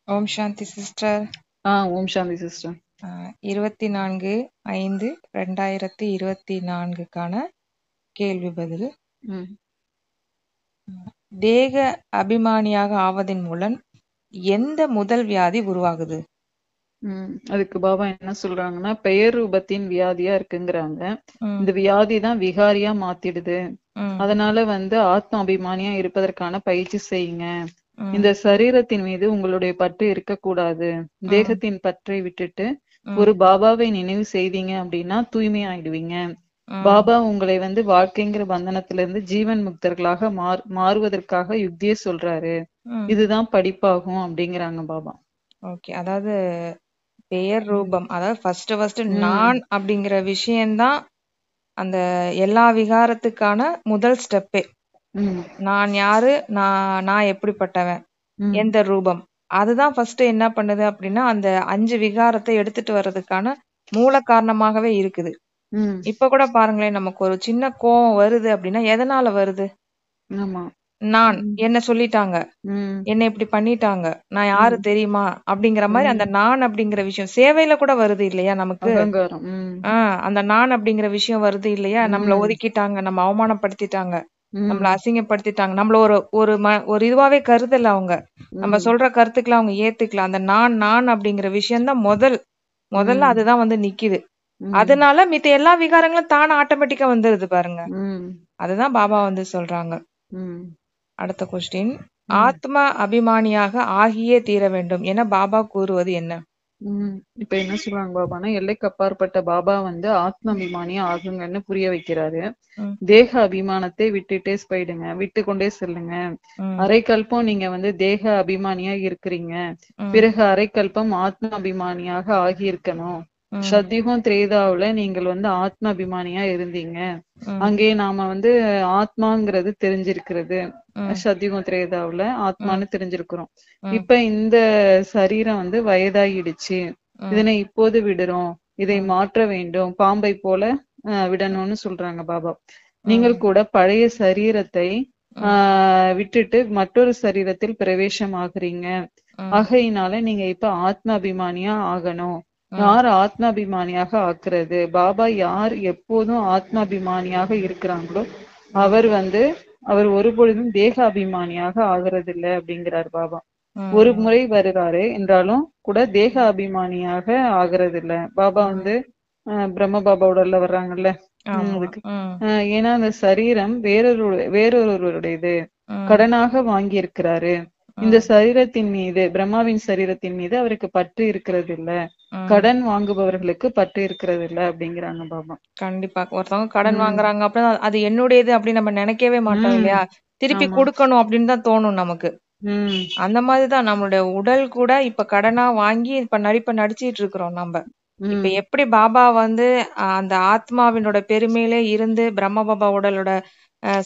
ஓம் சாந்தி sister. ஓம் சாந்தி sister. 24/5/2024க்கான கேள்வி பதில். ம் தேக அபிமானியாக ஆவதின் மூலம் எந்த முதல் வியாதி உருவாகுது? அதுக்கு பாபா என்ன சொல்றாங்கன்னா, பெயர் ரூபத்தின் வியாதியா இருக்குங்கிறாங்க. ம், இந்த வியாதி தான் விகாரியா மாத்திடுது. ம், அதனால ஆத்ம அபிமானியா இருப்பதற்கான பயிற்சி செய்யுங்க. ம், இந்த சரீரத்தின் மீது உங்களுடைய பற்று இருக்கக்கூடாது. ம், தேகத்தின் பற்றை விட்டுட்டு ம், ஒரு பாபாவை நினைவு செய்தீங்க அப்படின்னா தூய்மை ஆயிடுவீங்க. ம், பாபா உங்களை வாழ்க்கைங்கிற பந்தனத்திலிருந்து ஜீவன் முக்தர்களாக மாறுவதற்காக யுக்தியே சொல்றாரு. ம். இதுதான் படிப்பாகும் அப்படிங்கிறாங்க பாபா. ஓகே, அதாவது பெயர் ம் ரூபம், அதாவது ஃபர்ஸ்ட் ம் நான் அப்படிங்கிற விஷயம்தான் அந்த எல்லா விகாரத்துக்கான முதல் ஸ்டெப்பே. ம் நான் யாரு, நான் எப்படிப்பட்டவன், ம் எந்த ரூபம், அதுதான் ஃபர்ஸ்ட் என்ன பண்ணுது அப்படின்னா அந்த 5 விகாரத்தை எடுத்துட்டு வர்றதுக்கான மூல காரணமாகவே இருக்குது. ம் இப்ப கூட பாருங்களேன், நமக்கு ஒரு சின்ன கோவம் வருது அப்படின்னா எதனால வருது? ஆமா. நான் ம் என்ன சொல்லிட்டாங்க, ம் என்ன இப்படி பண்ணிட்டாங்க, நான் யாரு ம் தெரியுமா அப்படிங்கிற மாதிரி அந்த ம் நான் அப்படிங்கிற விஷயம் சேவையில கூட வருது இல்லையா நமக்கு. அகங்காரம். அந்த நான் அப்படிங்கிற விஷயம் வருது இல்லையா, நம்மள ம் ஒதுக்கிட்டாங்க, நம்ம அவமானப்படுத்திட்டாங்க, நம்மள ம் அசிங்கப்படுத்திட்டாங்க, நம்மள ஒரு ஒரு ஒரு இதுவாவே கருதல அவங்க, நம்ம ம் சொல்ற கருத்துக்களை அவங்க ஏத்துக்கல. அந்த நான் நான் அப்படிங்கிற விஷயம்தான் முதல்ல ம் அதுதான் நிக்குது. ம் அதனால மித்த எல்லா விகாரங்களும் தானே ஆட்டோமேட்டிக்கா வந்துருது பாருங்க. ம் அதுதான் பாபா சொல்றாங்க. ம் அடுத்த கொஸ்டின், ம் ஆத்ம அபிமானியாக ஆகியே தீர வேண்டும் என பாபா கூறுவது என்ன? இப்ப என்ன சொல்றாங்க பாபான்னா, எல்லைக்கு அப்பாற்பட்ட பாபா ஆத்ம அபிமானியா ஆகுங்கன்னு புரிய வைக்கிறாரு. ம், தேக அபிமானத்தை விட்டுட்டே போயிடுங்க, விட்டு கொண்டே செல்லுங்க. ம், அரைக்கல்பம் நீங்க தேக அபிமானியா இருக்கிறீங்க, ம், பிறகு அரைக்கல்பம் ஆத்ம அபிமானியாக ஆகியிருக்கணும். ம், சத்தியுகம் திரேதாவுல நீங்கள் ஆத்ம அபிமானியா இருந்தீங்க. ம், அங்கே நாம ஆத்மாங்கிறது தெரிஞ்சிருக்கிறது. ம், சத்தியுகம் திரேதாவுல ம், ஆத்மான்னு தெரிஞ்சிருக்கிறோம். ம், இப்ப இந்த சரீரம் வயதாகிடுச்சு, ம், இதனை இப்போது விடுறோம், இதை ம், மாற்ற வேண்டும், பாம்பை போல விடணும்னு சொல்றாங்க பாபா. நீங்கள் ம், கூட பழைய சரீரத்தை ம், விட்டுட்டு மற்றொரு சரீரத்தில் பிரவேசமாகறீங்க. ம், ஆகையினால நீங்க இப்ப ஆத்ம அபிமானியா ஆகணும். ம், யார் ஆத்ம அபிமானியாக ஆக்குறது? பாபா யார் எப்போதும் ஆத்ம அபிமானியாக இருக்கிறாங்களோ ம், அவர் அவர் ஒரு பொழுதும் தேக அபிமானியாக ஆகிறது இல்லை அப்படிங்கிறார் பாபா. ஒரு ம், முறை வருகிறாரு என்றாலும் கூட தேக அபிமானியாக ஆகிறது இல்ல. பாபா ம். பிரம்ம பாபா உடல்ல வர்றாங்கல்ல. ஆமா. அதுக்கு ம், ஏன்னா அந்த சரீரம் வேறொருவருடையது, ம், கடனாக வாங்கி இருக்கிறாரு. இந்த ம், சரீரத்தின் மீது, பிரம்மாவின் சரீரத்தின் மீது அவருக்கு பற்று இருக்கிறது இல்ல. ம். கடன் வாங்குபவர்களுக்கு பற்று இருக்கிறது இல்ல அப்படிங்கிறாங்க பாபா. கண்டிப்பா. ஒருத்தவங்க கடன் உம் வாங்குறாங்க அப்படின்னா, அது என்னுடையது அப்படின்னு நம்ம நினைக்கவே மாட்டோம் உம் இல்லையா? திருப்பி ஆமா. குடுக்கணும் அப்படின்னு தான் தோணும் நமக்கு. உம் அந்த மாதிரி தான் நம்மளுடைய உடல் கூட இப்ப கடனா வாங்கி இப்ப நடிச்சிட்டு இருக்கிறோம் நம்ம. இப்ப உம் எப்படி பாபா அந்த ஆத்மாவினோட பெருமையிலே இருந்து பிரம்ம பாபா உடலோட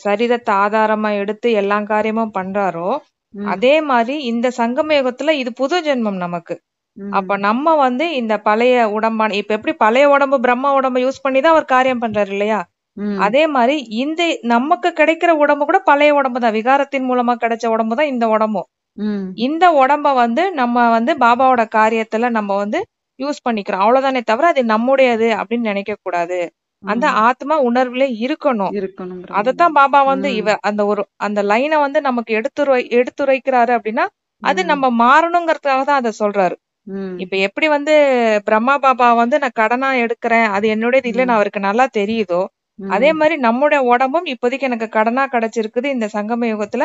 சரீரத்தை ஆதாரமா எடுத்து எல்லா காரியமும் பண்றாரோ, உம் அதே மாதிரி இந்த சங்கம யுகத்துல இது புது ஜென்மம் நமக்கு. உம் அப்ப நம்ம இந்த பழைய உடம்பான இப்ப எப்படி பழைய உடம்பு பிரம்ம உடம்ப யூஸ் பண்ணி தான் அவர் காரியம் பண்றாரு இல்லையா? உம் அதே மாதிரி இந்த நமக்கு கிடைக்கிற உடம்பு கூட பழைய உடம்பு தான். விகாரத்தின் மூலமா கிடைச்ச உடம்பு தான் இந்த உடம்பும். உம் இந்த உடம்ப நம்ம பாபாவோட காரியத்துல நம்ம யூஸ் பண்ணிக்கிறோம். அவ்வளவுதானே தவிர அது நம்முடையது அப்படின்னு நினைக்க கூடாது. அந்த உம் ஆத்மா உணர்வுல இருக்கணும். இருக்கணுங்கிறாங்க. அதத்தான் பாபா உம் அந்த லைனை நமக்கு எடுத்துரைக்கிறாரு அப்படின்னா, அது உம் நம்ம மாறணுங்கிறதுக்காக தான் அதை சொல்றாரு. உம் இப்ப எப்படி பிரம்மா பாபா நான் கடனா எடுக்கிறேன், அது என்னுடையது இல்லைன்னு உம் அவருக்கு நல்லா தெரியுதோ, அதே உம் மாதிரி நம்முடைய உடம்பும் இப்போதைக்கு எனக்கு கடனா கிடைச்சிருக்குது இந்த சங்கம யுகத்துல.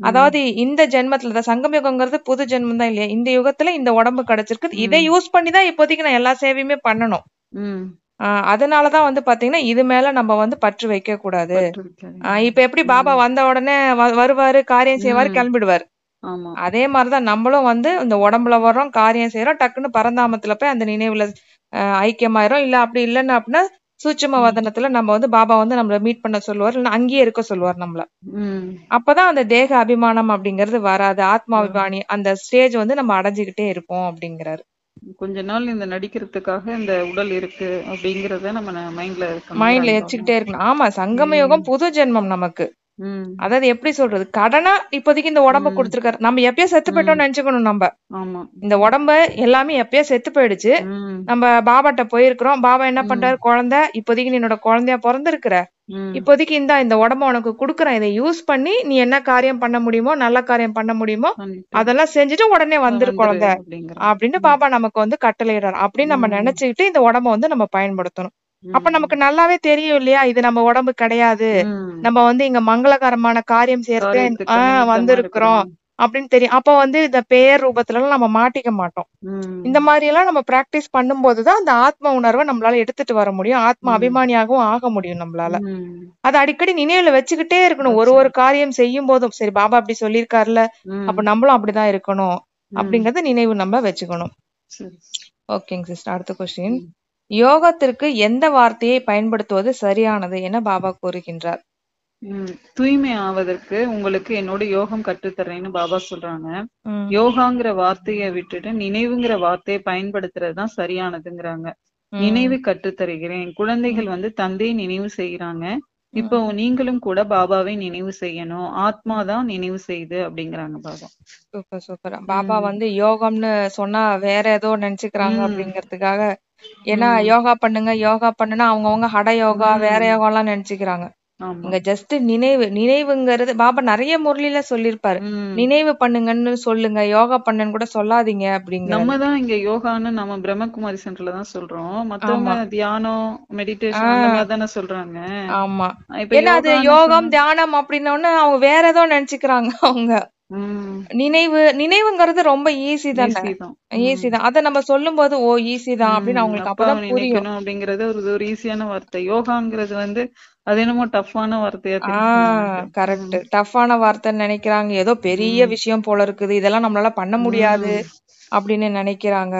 உம் அதாவது இந்த ஜென்மத்துல தான், சங்கம யுகங்கிறது புது ஜென்மம் தான் இல்லையா? இந்த யுகத்துல இந்த உடம்பு கிடைச்சிருக்குது. இதை உம் யூஸ் பண்ணி தான் இப்போதைக்கு நான் எல்லா சேவையுமே பண்ணணும். உம் அதனாலதான் பாத்தீங்கன்னா இது மேல நம்ம பற்று வைக்க கூடாது. பற்று வைக்காதீங்க. இப்ப எப்படி பாபா உம் வந்த உடனே வருவாரு, காரியம் செய்வாரு, உம் கிளம்பிடுவாரு. ஆமா. அதே மாதிரிதான் நம்மளும் இந்த உடம்புல வர்றோம், காரியம் செய்யறோம், டக்குன்னு பரந்தாமத்துல போய் அந்த நினைவுல ஐக்கியமாயிரும். இல்ல அப்படி இல்லைன்னா அப்படின்னா சூட்சும உம் வதனத்துல நம்ம பாபா நம்மள மீட் பண்ண சொல்லுவார், இல்ல அங்கேயே இருக்க சொல்லுவார் நம்மள. உம் அப்பதான் அந்த தேக அபிமானம் அப்படிங்கிறது வராது. ஆத்மாபிமானி அந்த ஸ்டேஜ் நம்ம அடைஞ்சுக்கிட்டே இருப்போம் அப்படிங்கிறாரு. கொஞ்ச நாள் இந்த நடிக்கிறதுக்காக இந்த உடல் இருக்கு அப்படிங்கறத நம்ம மைண்ட்ல மைண்ட்ல இருக்கணுங்கிறாங்க பாபா. வச்சுக்கிட்டே இருக்கணும். ஆமா, சங்கம உம் யுகம் புது ஜென்மம் நமக்கு. ம் அதாவது எப்படி சொல்றது, கடனா இப்போதைக்கு இந்த உடம்ப ம் கொடுத்திருக்காரு. நம்ம எப்பயோ செத்து ம் போயிட்டோம்னு நினைச்சுக்கணும். நம்ம ஆமா இந்த உடம்ப எல்லாமே எப்பயோ செத்து போயிடுச்சு. ம் நம்ம பாபாட்ட போயிருக்கிறோம். பாபா என்ன ம் பண்றாரு, குழந்தை இப்போதைக்கு நீ என்னோட குழந்தையா பிறந்திருக்கிற, ம் இப்போதைக்கு இந்த உடம்ப உனக்கு குடுக்குறேன். இதை யூஸ் பண்ணி நீ என்ன காரியம் பண்ண முடியுமோ, நல்ல காரியம் பண்ண முடியுமோ பண்ணிட்டு அதெல்லாம் செஞ்சுட்டு உடனே வந்துரு வந்துரு குழந்தை அப்படிங்கிறாங்க. அப்படின்னு ம் பாபா நமக்கு கட்டளையிடுறாரு. அப்படின்னு நம்ம ம் நினைச்சுக்கிட்டு இந்த உடம்ப நம்ம பயன்படுத்தணும். அப்ப நமக்கு ம் நல்லாவே தெரியும் இல்லையா, இது நம்ம உடம்பு கிடையாது. ம் நம்ம இங்க மங்களகரமான காரியம் செய்யறதுக்கு காரியத்துக்கு நிமித்தமா வந்திருக்கிறோம் இருக்கிறோம். அப்படின்னு தெரியும். அப்ப இந்த பெயர் ரூபத்துல எல்லாம் நம்ம மாட்டிக்க மாட்டோம். இந்த ம் மாதிரி எல்லாம் நம்ம பிராக்டிஸ் பண்ணும்போதுதான் அந்த ஆத்ம உணர்வை நம்மளால எடுத்துட்டு வர முடியும். ஆத்ம ம் அபிமானியாகவும் ஆக முடியும் நம்மளால. ம் அது அடிக்கடி நினைவுல வச்சுக்கிட்டே இருக்கணும். ஒரு வச்சு ஒரு காரியம் செய்யும் போதும் சரி, பாபா அப்படி சொல்லியிருக்காருல்ல, அப்ப ம் நம்மளும் அப்படிதான் இருக்கணும் ம் அப்படிங்கறத நினைவு நம்ம வச்சுக்கணும். சரி. ஓகேங்க சிஸ்டர். அடுத்த கொஸ்டின். ம் யோகத்திற்கு எந்த வார்த்தையை பயன்படுத்துவது சரியானது என பாபா கூறுகின்றார்? தூய்மை ஆவதற்கு உங்களுக்கு என்னோட யோகம் கற்றுத்தர்றேன்னு பாபா சொல்றாங்க. ம், யோகாங்கிற வார்த்தையை விட்டுட்டு நினைவுங்கிற வார்த்தையை பயன்படுத்துறதுதான் சரியானதுங்கிறாங்க. ம், நினைவு கற்றுத்தருகிறேன். ம், குழந்தைகள் தந்தையை நினைவு செய்யறாங்க. இப்போ ம். நீங்களும் கூட பாபாவை நினைவு செய்யணும். ஆத்மாதான் நினைவு செய்யுது அப்படிங்கிறாங்க பாபா. Super super. பாபா உம் யோகம்னு சொன்னா வேற ஏதோ நினைச்சுக்கிறாங்க உம் அப்படிங்கறதுக்காக. ஏன்னா உம் யோகா பண்ணுங்க, யோகா பண்ணுனா அவங்கவங்க ஹட யோகா வேற உம் யோகா எல்லாம் நினைச்சுக்கிறாங்க. ஆமா. இங்க ஜஸ்ட் நினைவுங்கிறது பாபா நிறைய முரளில சொல்லியிருப்பாரு. உம் நினைவு பண்ணுங்கன்னு சொல்லுங்க, யோகா பண்ணுன்னு கூட சொல்லாதீங்க அப்படிங்கிறாரு. நம்ம தான் இங்க யோகான்னு நம்ம பிரம்மகுமாரி சென்டர்ல தான் சொல்றோம். மத்தவங்க ஆமா. தியானம், மெடிடேஷன் அந்த ஆஹ் மாதிரி தானே சொல்றாங்க. ஆமா. இப்ப ஏன்னா அது யோகான்னு யோகம் சொன்னா தியானம் அப்படின்னோடனே அவங்க வேற ஏதோ நினைச்சுக்கிறாங்க அவங்க. உம் நினைவுங்கிறது ரொம்ப ஈஸி தானே. ஈஸி தான். ஈஸி தான். அத நம்ம சொல்லும் போது ஓ ஈஸி தான் அப்படின்னு அவங்களுக்கு அப்பாவை அப்பதான் புரியும். நினைக்கணும் அப்படிங்கறது ஒரு ஈஸியான வார்த்தை. யோகாங்கிறது அது என்னமோ டஃப்பான வார்த்தையா தெரியுது நமக்கு. கரெக்ட். டஃப்பான வார்த்தைன்னு நினைக்கிறாங்க. ஏதோ பெரிய ம் விஷயம் போல இருக்குது, இதெல்லாம் நம்மளால பண்ண முடியாது ம் அப்படின்னு நினைக்கிறாங்க.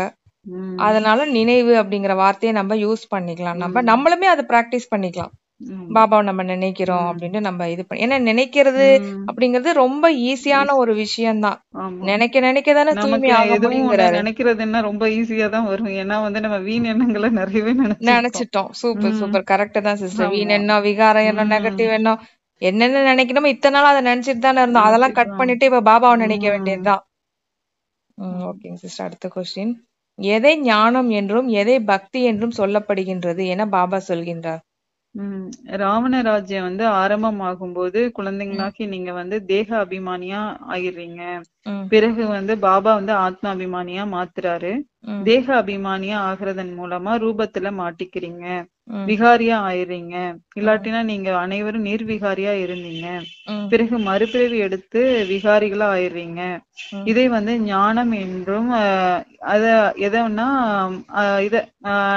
ம் அதனால நினைவு அப்படிங்கிற வார்த்தையை நம்ம யூஸ் பண்ணிக்கலாம். ம் நம்மளுமே அதை பிராக்டிஸ் பண்ணிக்கலாம். ஆமா. பாபாவை நம்ம நினைக்கிறோம் ம் அப்படின்னு நம்ம இது பண்ணி, ஏன்னா நினைக்கிறது ம் அப்படிங்கிறது ரொம்ப ஈஸியான ஈஸி. ஒரு விஷயம்தான். ஆமா. நினைக்க நினைக்க தானே தூய்மை நமக்கு ஆக எதுவும் ஒண்ணு முடியுங்கிறாரு. நினைக்கிறதுன்னா ரொம்ப ஈஸியா தான் வரும். ஏன்னா நம்ம வீண் எண்ணங்களை நிறையவே நினைச்சிருக்கோம். நினைச்சிட்டோம். சூப்பர் ம் சூப்பர். கரெக்ட் தான் சிஸ்டர். வீண் ஆமா. எண்ணம், விகாரம் எண்ணம், ம் நெகட்டிவ் எண்ணம், என்னென்ன நினைக்கணுமோ இத்தனை நாள் அதை நினைச்சிட்டு தானே இருந்தோம். அதெல்லாம் கட் நினைச்சிருக்கோம். பண்ணிட்டு இப்ப பாபாவை நினைக்க ம் வேண்டியதுதான். ஆமா. ஓகேங்க சிஸ்டர். அடுத்த கொஸ்டின். எதை ஞானம் என்றும் எதை பக்தி என்றும் சொல்லப்படுகின்றது என பாபா சொல்கின்றார்? ம் ராவண ராஜ்யம் ஆரம்பமாகும் போது ம், குழந்தைங்களாக்கி நீங்க தேக அபிமானியா ஆயிடுறீங்க. ம், பிறகு பாபா ஆத்ம அபிமானியா மாத்துறாரு. ம், தேக அபிமானியா ஆகுறதன் மூலமா ரூபத்துல மாட்டிக்கிறீங்க. ம், விகாரியா ஆயிடுறீங்க. ம், இல்லாட்டினா நீங்க அனைவரும் நிர்விகாரியா இருந்தீங்க. ம், பிறகு மறுபிறவி எடுத்து விகாரிகளா ஆயிடுறீங்க. ம். இதை ஞானம் என்றும் அத எதன்னா இத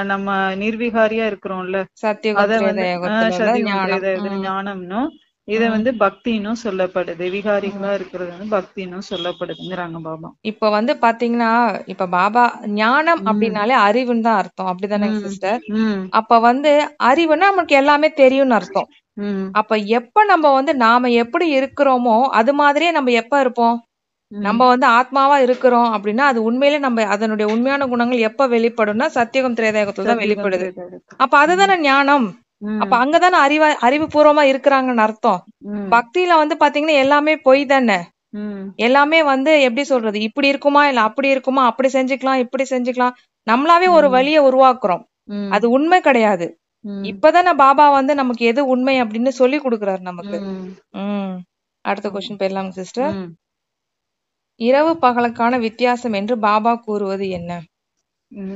நம்ம நிர்விகாரியா இருக்கிறோம்ல, சத்தியுகம் அத திரேதயுகத்துல உள்ள சதிகம் ஞானம். திரேதா ம், ஞானம்னும் இத ம், பக்தின்னும் சொல்லப்படுது. ம். விகாரிகளா இருக்கிறது பக்தின்னும் சொல்லப்படுதுங்கிறாங்க பாபா. இப்ப பாத்தீங்கன்னா, இப்ப பாபா ஞானம் ம் அப்படின்னாலே அறிவுன்னு தான் அர்த்தம். அப்படிதானேங்க ம் சிஸ்டர்? ம் அப்ப அறிவுன்னா நமக்கு எல்லாமே தெரியும்னு அர்த்தம். ம் அப்ப எப்ப நம்ம நாம எப்படி இருக்கிறோமோ அது மாதிரியே நம்ம எப்ப இருப்போம்? ம் நம்ம ஆத்மாவா இருக்கிறோம் அப்படின்னா அது உண்மையிலே நம்ம அதனுடைய உண்மையான குணங்கள் எப்ப வெளிப்படும்னா சத்தியுகம் திரேதாயுகத்துல தான் சத்தியுகம் வெளிப்படுது. திரேதா. அப்ப ம் அதுதானே ஞானம். அப்ப ம் அங்கதானே அறிவுபூர்வமா இருக்கிறாங்கன்னு அர்த்தம். ம் பக்தியில பாத்தீங்கன்னா எல்லாமே பொய் தானே. ம் எல்லாமே எப்படி சொல்றது, இப்படி இருக்குமா இல்ல அப்படி இருக்குமா, அப்படி செஞ்சுக்கலாம் இப்படி செஞ்சுக்கலாம், நம்மளாவே ஒரு ம் வழியை உருவாக்குறோம். ம் அது உண்மை கிடையாது. ம் இப்பதானே பாபா நமக்கு எது உண்மை அப்படின்னு சொல்லி கொடுக்குறாரு நமக்கு. ம் ம் அடுத்த ஆமா. கொஸ்டின் போயிடலாம் சிஸ்டர். ம் இரவு பகலுக்கான வித்தியாசம் என்று பாபா கூறுவது என்ன?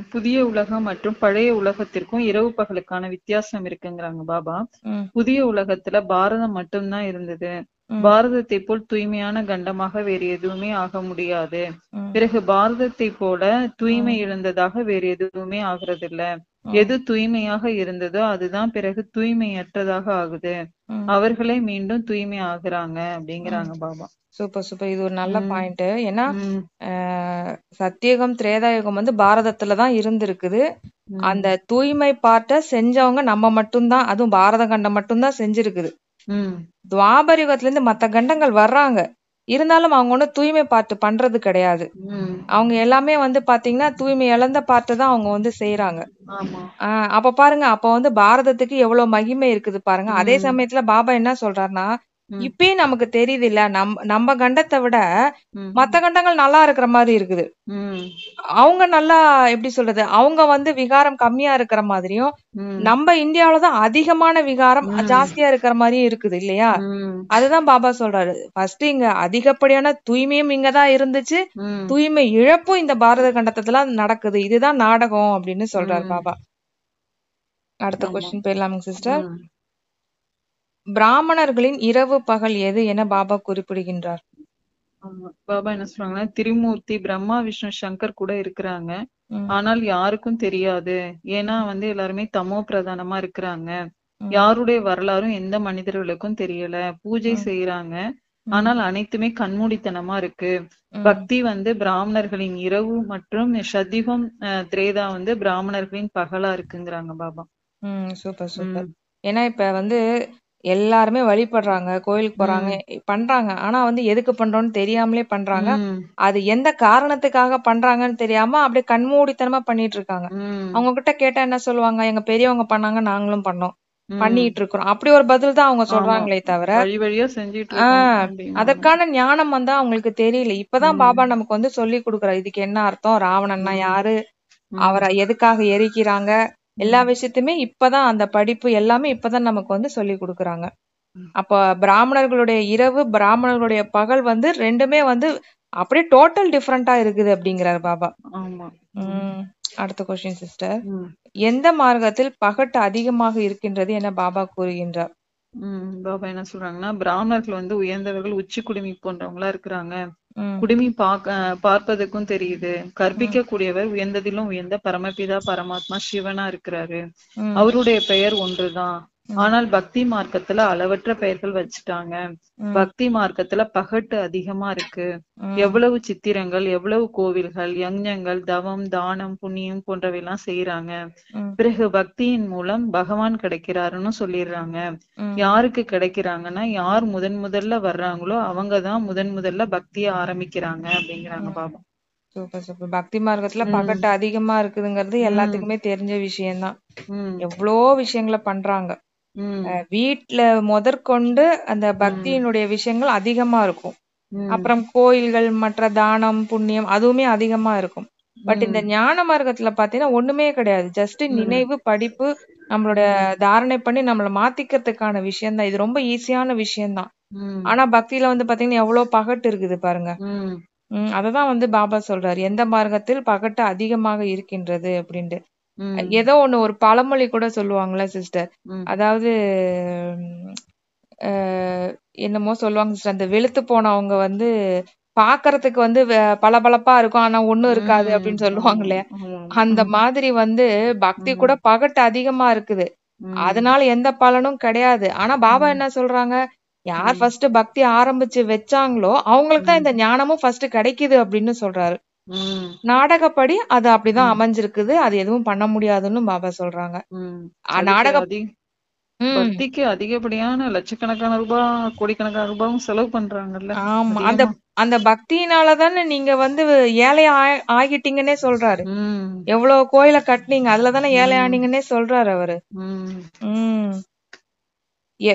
புதிய உலகம் மற்றும் பழைய உலகத்திற்கும் இரவு பகலுக்கான வித்தியாசம் இருக்குங்கிறாங்க பாபா. ம், புதிய உலகத்துல பாரதம் மட்டும்தான் இருந்தது. ம், பாரதத்தை போல் தூய்மையான கண்டமாக வேறு எதுவுமே ஆக முடியாது. ம், பிறகு பாரதத்தை போல தூய்மை ம், இழந்ததாக வேறு எதுவுமே ஆகுறதில்ல. ம், எது தூய்மையாக இருந்ததோ அதுதான் பிறகு தூய்மையற்றதாக ஆகுது. ம், அவர்களே மீண்டும் தூய்மை ஆகுறாங்க ம். அப்படிங்கிறாங்க பாபா. Super super. இது ஒரு நல்ல உம் பாயிண்ட். ஏன்னா உம் சத்தியுகம் திரேதாயுகம் பாரதத்துலதான் இருந்திருக்குது. உம் அந்த தூய்மை பார்ட்ட செஞ்சவங்க நம்ம மட்டும்தான், அதுவும் பாரத கண்டம் மட்டும்தான் செஞ்சிருக்குது. உம் துவாபர யுகத்துல இருந்து மத்த கண்டங்கள் வர்றாங்க, இருந்தாலும் அவங்க தூய்மை பார்த்து பண்றது கிடையாது. உம் அவங்க எல்லாமே பாத்தீங்கன்னா தூய்மை இழந்த பார்ட்டு தான் அவங்க செய்யறாங்க. ஆமா. அப்ப பாருங்க, அப்ப பாரதத்துக்கு எவ்வளவு மகிமை இருக்குது பாருங்க. அதே உம் சமயத்துல பாபா என்ன சொல்றாருன்னா, ம், இப்பயே நமக்கு தெரியுது இல்ல, நம்ம கண்டத்தை விட ம், மத்த கண்டங்கள் நல்லா இருக்கிற மாதிரி இருக்குது. ம், அவங்க நல்லா எப்படி சொல்றது, அவங்க வந்து விகாரம் கம்மியா இருக்கிற மாதிரியும், ம், நம்ம இந்தியாவில தான் அதிகமான விகாரம் ம், ஜாஸ்தியா இருக்கிற மாதிரியும் இருக்குது இல்லையா? ம், அதுதான் பாபா சொல்றாரு. ஃபர்ஸ்ட் இங்க அதிகப்படியான தூய்மையும் இங்கதான் இருந்துச்சு, ம், தூய்மை இழப்பும் இந்த பாரத கண்டத்துல நடக்குது. இதுதான் நாடகம் அப்படின்னு சொல்றாரு ம். பாபா. அடுத்த ஆமா. கொஸ்டின் போயிடலாமுங்க சிஸ்டர். ம். பிராமணர்களின் இரவு பகல் எது என பாபா குறிப்பிடுகின்றார்? ஆமா. பாபா என்ன சொல்றாங்கன்னா, திரிமூர்த்தி பிரம்மா விஷ்ணு சங்கர் கூட இருக்கிறாங்க. ம், ஆனால் யாருக்கும் தெரியாது. ஏன்னா வந்து எல்லாருமே தமோ பிரதானமா இருக்கிறாங்க. ம், யாருடைய வரலாறும் எந்த மனிதர்களுக்கும் தெரியல. பூஜை ம், செய்யறாங்க. ம், ஆனால் அனைத்துமே கண்மூடித்தனமா இருக்கு. ம், பக்தி வந்து பிராமணர்களின் இரவு மற்றும் சதிகம் திரேதா வந்து பிராமணர்களின் பகலா இருக்குங்கிறாங்க பாபா. Super super. உம் ஏன்னா இப்ப வந்து எல்லாருமே வழிபடுறாங்க, கோயிலுக்கு போறாங்க, உம் பண்றாங்க. ஆனா வந்து எதுக்கு பண்றோம்னு தெரியாமலே பண்றாங்க. உம் அது எந்த காரணத்துக்காக பண்றாங்கன்னு தெரியாம அப்படியே கண்மூடித்தனமா பண்ணிட்டு இருக்காங்க. உம் அவங்க கிட்ட கேட்டா என்ன சொல்லுவாங்க? எங்க பெரியவங்க பண்ணாங்க, நாங்களும் பண்ணோம், உம் பண்ணிட்டு இருக்கிறோம். அப்படி ஒரு பதில் தான் அவங்க ஆமா. சொல்றாங்களே தவிர, வழி வழியா செஞ்சிட்டு இருக்கோம் ஆஹ் அப்படின்னுவாங்க. அதற்கான ஞானம் வந்து அவங்களுக்கு தெரியல. இப்பதான் உம் பாபா நமக்கு வந்து சொல்லி கொடுக்குறாரு. இதுக்கு என்ன அர்த்தம், ராவணன்னா உம் யாரு, உம் அவரை எதுக்காக எரிக்கிறாங்க, எல்லா உம் விஷயத்தையுமே இப்பதான் அந்த படிப்பு எல்லாமே இப்பதான் நமக்கு வந்து சொல்லி கொடுக்குறாங்க. உம் அப்ப பிராமணர்களுடைய இரவு, பிராமணர்களுடைய பகல் வந்து ரெண்டுமே வந்து அப்படியே டோட்டல் டிஃபரெண்டா இருக்குது அப்படிங்கிறார் பாபா. ஆமா. உம் அடுத்த கொஸ்டின் சிஸ்டர். உம் எந்த மார்க்கத்தில் பகட்டு அதிகமாக இருக்கின்றது என பாபா கூறுகின்றார்? பாபா என்ன சொல்றாங்கன்னா, பிராமணர்கள் வந்து உயர்ந்தவர்கள், உச்சி குடுமி போன்றவங்களா இருக்கிறாங்க. ம், குடுமி பார்ப்பதற்கும் தெரியுது. ம், கற்பிக்க கூடியவர் உயர்ந்ததிலும் உயர்ந்த பரமபிதா பரமாத்மா சிவனா இருக்கிறாரு. ம், அவருடைய பெயர் ஒன்றுதான். ம், ஆனால் பக்தி மார்க்கத்துல அளவற்ற பெயர்கள் வச்சுட்டாங்க. ம், பக்தி மார்க்கத்துல பகட்டு அதிகமா இருக்கு. ம், எவ்வளவு சித்திரங்கள், எவ்வளவு கோவில்கள், யஞ்ஞங்கள், தவம், தானம், புண்ணியம் போன்றவையெல்லாம் செய்யறாங்க. ம், பிறகு பக்தியின் மூலம் பகவான் கிடைக்கிறாருன்னு சொல்லிடுறாங்க. ம், யாருக்கு கிடைக்கிறாங்கன்னா, யார் முதல்ல வர்றாங்களோ அவங்கதான் முதல்ல பக்திய ஆரம்பிக்கிறாங்க அப்படிங்கிறாங்க ம். பாபா. Super super. பக்தி மார்க்கத்துல உம் பகட்டு அதிகமா இருக்குதுங்கிறது உம் எல்லாத்துக்குமே தெரிஞ்ச விஷயம்தான். உம் எவ்வளோ விஷயங்களை பண்றாங்க. உம் வீட்ல முதற்கொண்டு அந்த உம் பக்தியினுடைய விஷயங்கள் அதிகமா இருக்கும். உம் அப்புறம் கோயில்கள், மற்ற தானம், புண்ணியம் அதுவுமே அதிகமா இருக்கும். பட் இந்த உம் ஞான மார்க்கத்துல பாத்தீங்கன்னா ஒண்ணுமே கிடையாது. ஜஸ்ட் உம் நினைவு, படிப்பு, நம்மளோட தாரணை பண்ணி நம்மள மாத்திக்கிறதுக்கான விஷயம்தான். இது ரொம்ப ஈஸியான விஷயம்தான். உம் ஆனா பக்தியில வந்து பாத்தீங்கன்னா எவ்வளவு பகட்டு இருக்குது பாருங்க. உம் அததான் வந்து பாபா சொல்றாரு. எந்த மார்க்கத்தில் பகட்டு அதிகமாக இருக்கின்றது அப்படின்ட்டு. உம் ஏதோ ஒண்ணு ஒரு பழமொழி கூட சொல்லுவாங்கல்ல சிஸ்டர். உம் அதாவது ம், அஹ், என்னமோ சொல்லுவாங்க சிஸ்டர். அந்த வெளுத்து போனவங்க வந்து பாக்குறதுக்கு வந்து பளபளப்பா இருக்கும், ஆனா ஒண்ணும் இருக்காது அப்படின்னு சொல்லுவாங்க ஆமா இல்லையா? ஆமா அந்த மாதிரி வந்து பக்தி கூட உம் பகட்டு அதிகமா இருக்குது. உம் அதனால எந்த பலனும் கிடையாது. ஆனா பாபா உம் என்ன சொல்றாங்க? யார் உம் ஃபர்ஸ்ட் பக்தி ஆரம்பிச்சு வச்சாங்களோ அவங்களுக்கு தான் உம் இந்த ஞானமும் ஃபர்ஸ்ட் கிடைக்குது அப்படின்னு சொல்றாரு. உம் நாடகப்படி அது அப்படிதான் உம் அமைஞ்சிருக்குது. அது எதுவும் பண்ண முடியாதுன்னு பாபா சொல்றாங்க. உம் அதுக்கு நாடக ம் பக்திக்கு அதிகப்படியான லட்சக்கணக்கான ரூபாய், கோடிக்கணக்கான ரூபாயும் செலவு பண்றாங்கல்ல ஆமா. அந்த அதிகமா. அந்த பக்தியினால தானே நீங்க வந்து ஏழை ஆகிட்டீங்கன்னே சொல்றாரு. உம் எவ்வளவு கோயில கட்டுனீங்க, அதுல தானே ஏழை உம் ஆனீங்கன்னே சொல்றாரு அவரு. உம் ம்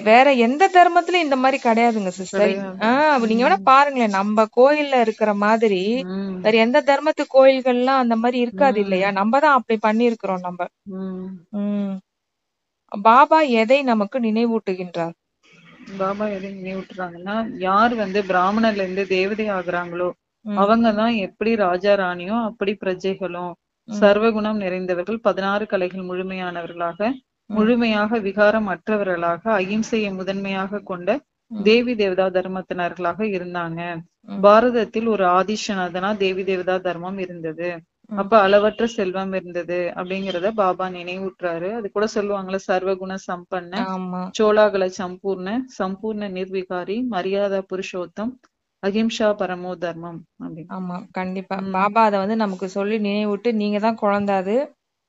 வேற எந்த தர்மத்திலயும் இந்த மாதிரி கிடையாதுங்க சிஸ்டர். கிடையாது. நீங்க வேணா உம் பாருங்களேன், நம்ம கோயில்ல இருக்கிற மாதிரி உம் வேற எந்த தர்மத்து கோயில்கள்லாம் அந்த மாதிரி இருக்காது உம் இல்லையா? நம்ம தான் அப்படி பண்ணியிருக்கிறோம் நம்ம. உம் ம் பாபா எதை நமக்கு நினைவூட்டுகின்றார்? பாபா எதை நினைவூட்டுறாங்கன்னா, யார் வந்து பிராமணர்ல இருந்து தேவதை ஆகுறாங்களோ ம், அவங்கதான் எப்படி ராஜா ராணியோ அப்படி பிரஜைகளும். ம், சர்வகுணம் நிறைந்தவர்கள், 16 கலைகள் முழுமையானவர்களாக, ம், முழுமையாக விகாரம் அற்றவர்களாக, அகிம்சையை முதன்மையாக கொண்ட ம், தேவி தேவதா தர்மத்தினர்களாக இருந்தாங்க. ம், பாரதத்தில் ஒரு ஆதிசநாதனா தேவி தேவதா தர்மம் இருந்தது. ம். அப்ப அளவற்ற செல்வம் இருந்தது அப்படிங்கறத பாபா நினைவூட்டுறாரு. அது கூட சொல்லுவாங்கல்ல, சர்வகுண சம்பன்ன, ஆமா, சோளாகல சம்பூர்ண, சம்பூர்ண நிர்விகாரி, மரியாதா புருஷோத்தம், அகிம்சா பரமோ தர்மம் அப்படின்னு. ஆமா. கண்டிப்பா. உம் பாபா அத வந்து நமக்கு சொல்லி நினைவூட்டு, நீங்க தான் குழந்தை அது.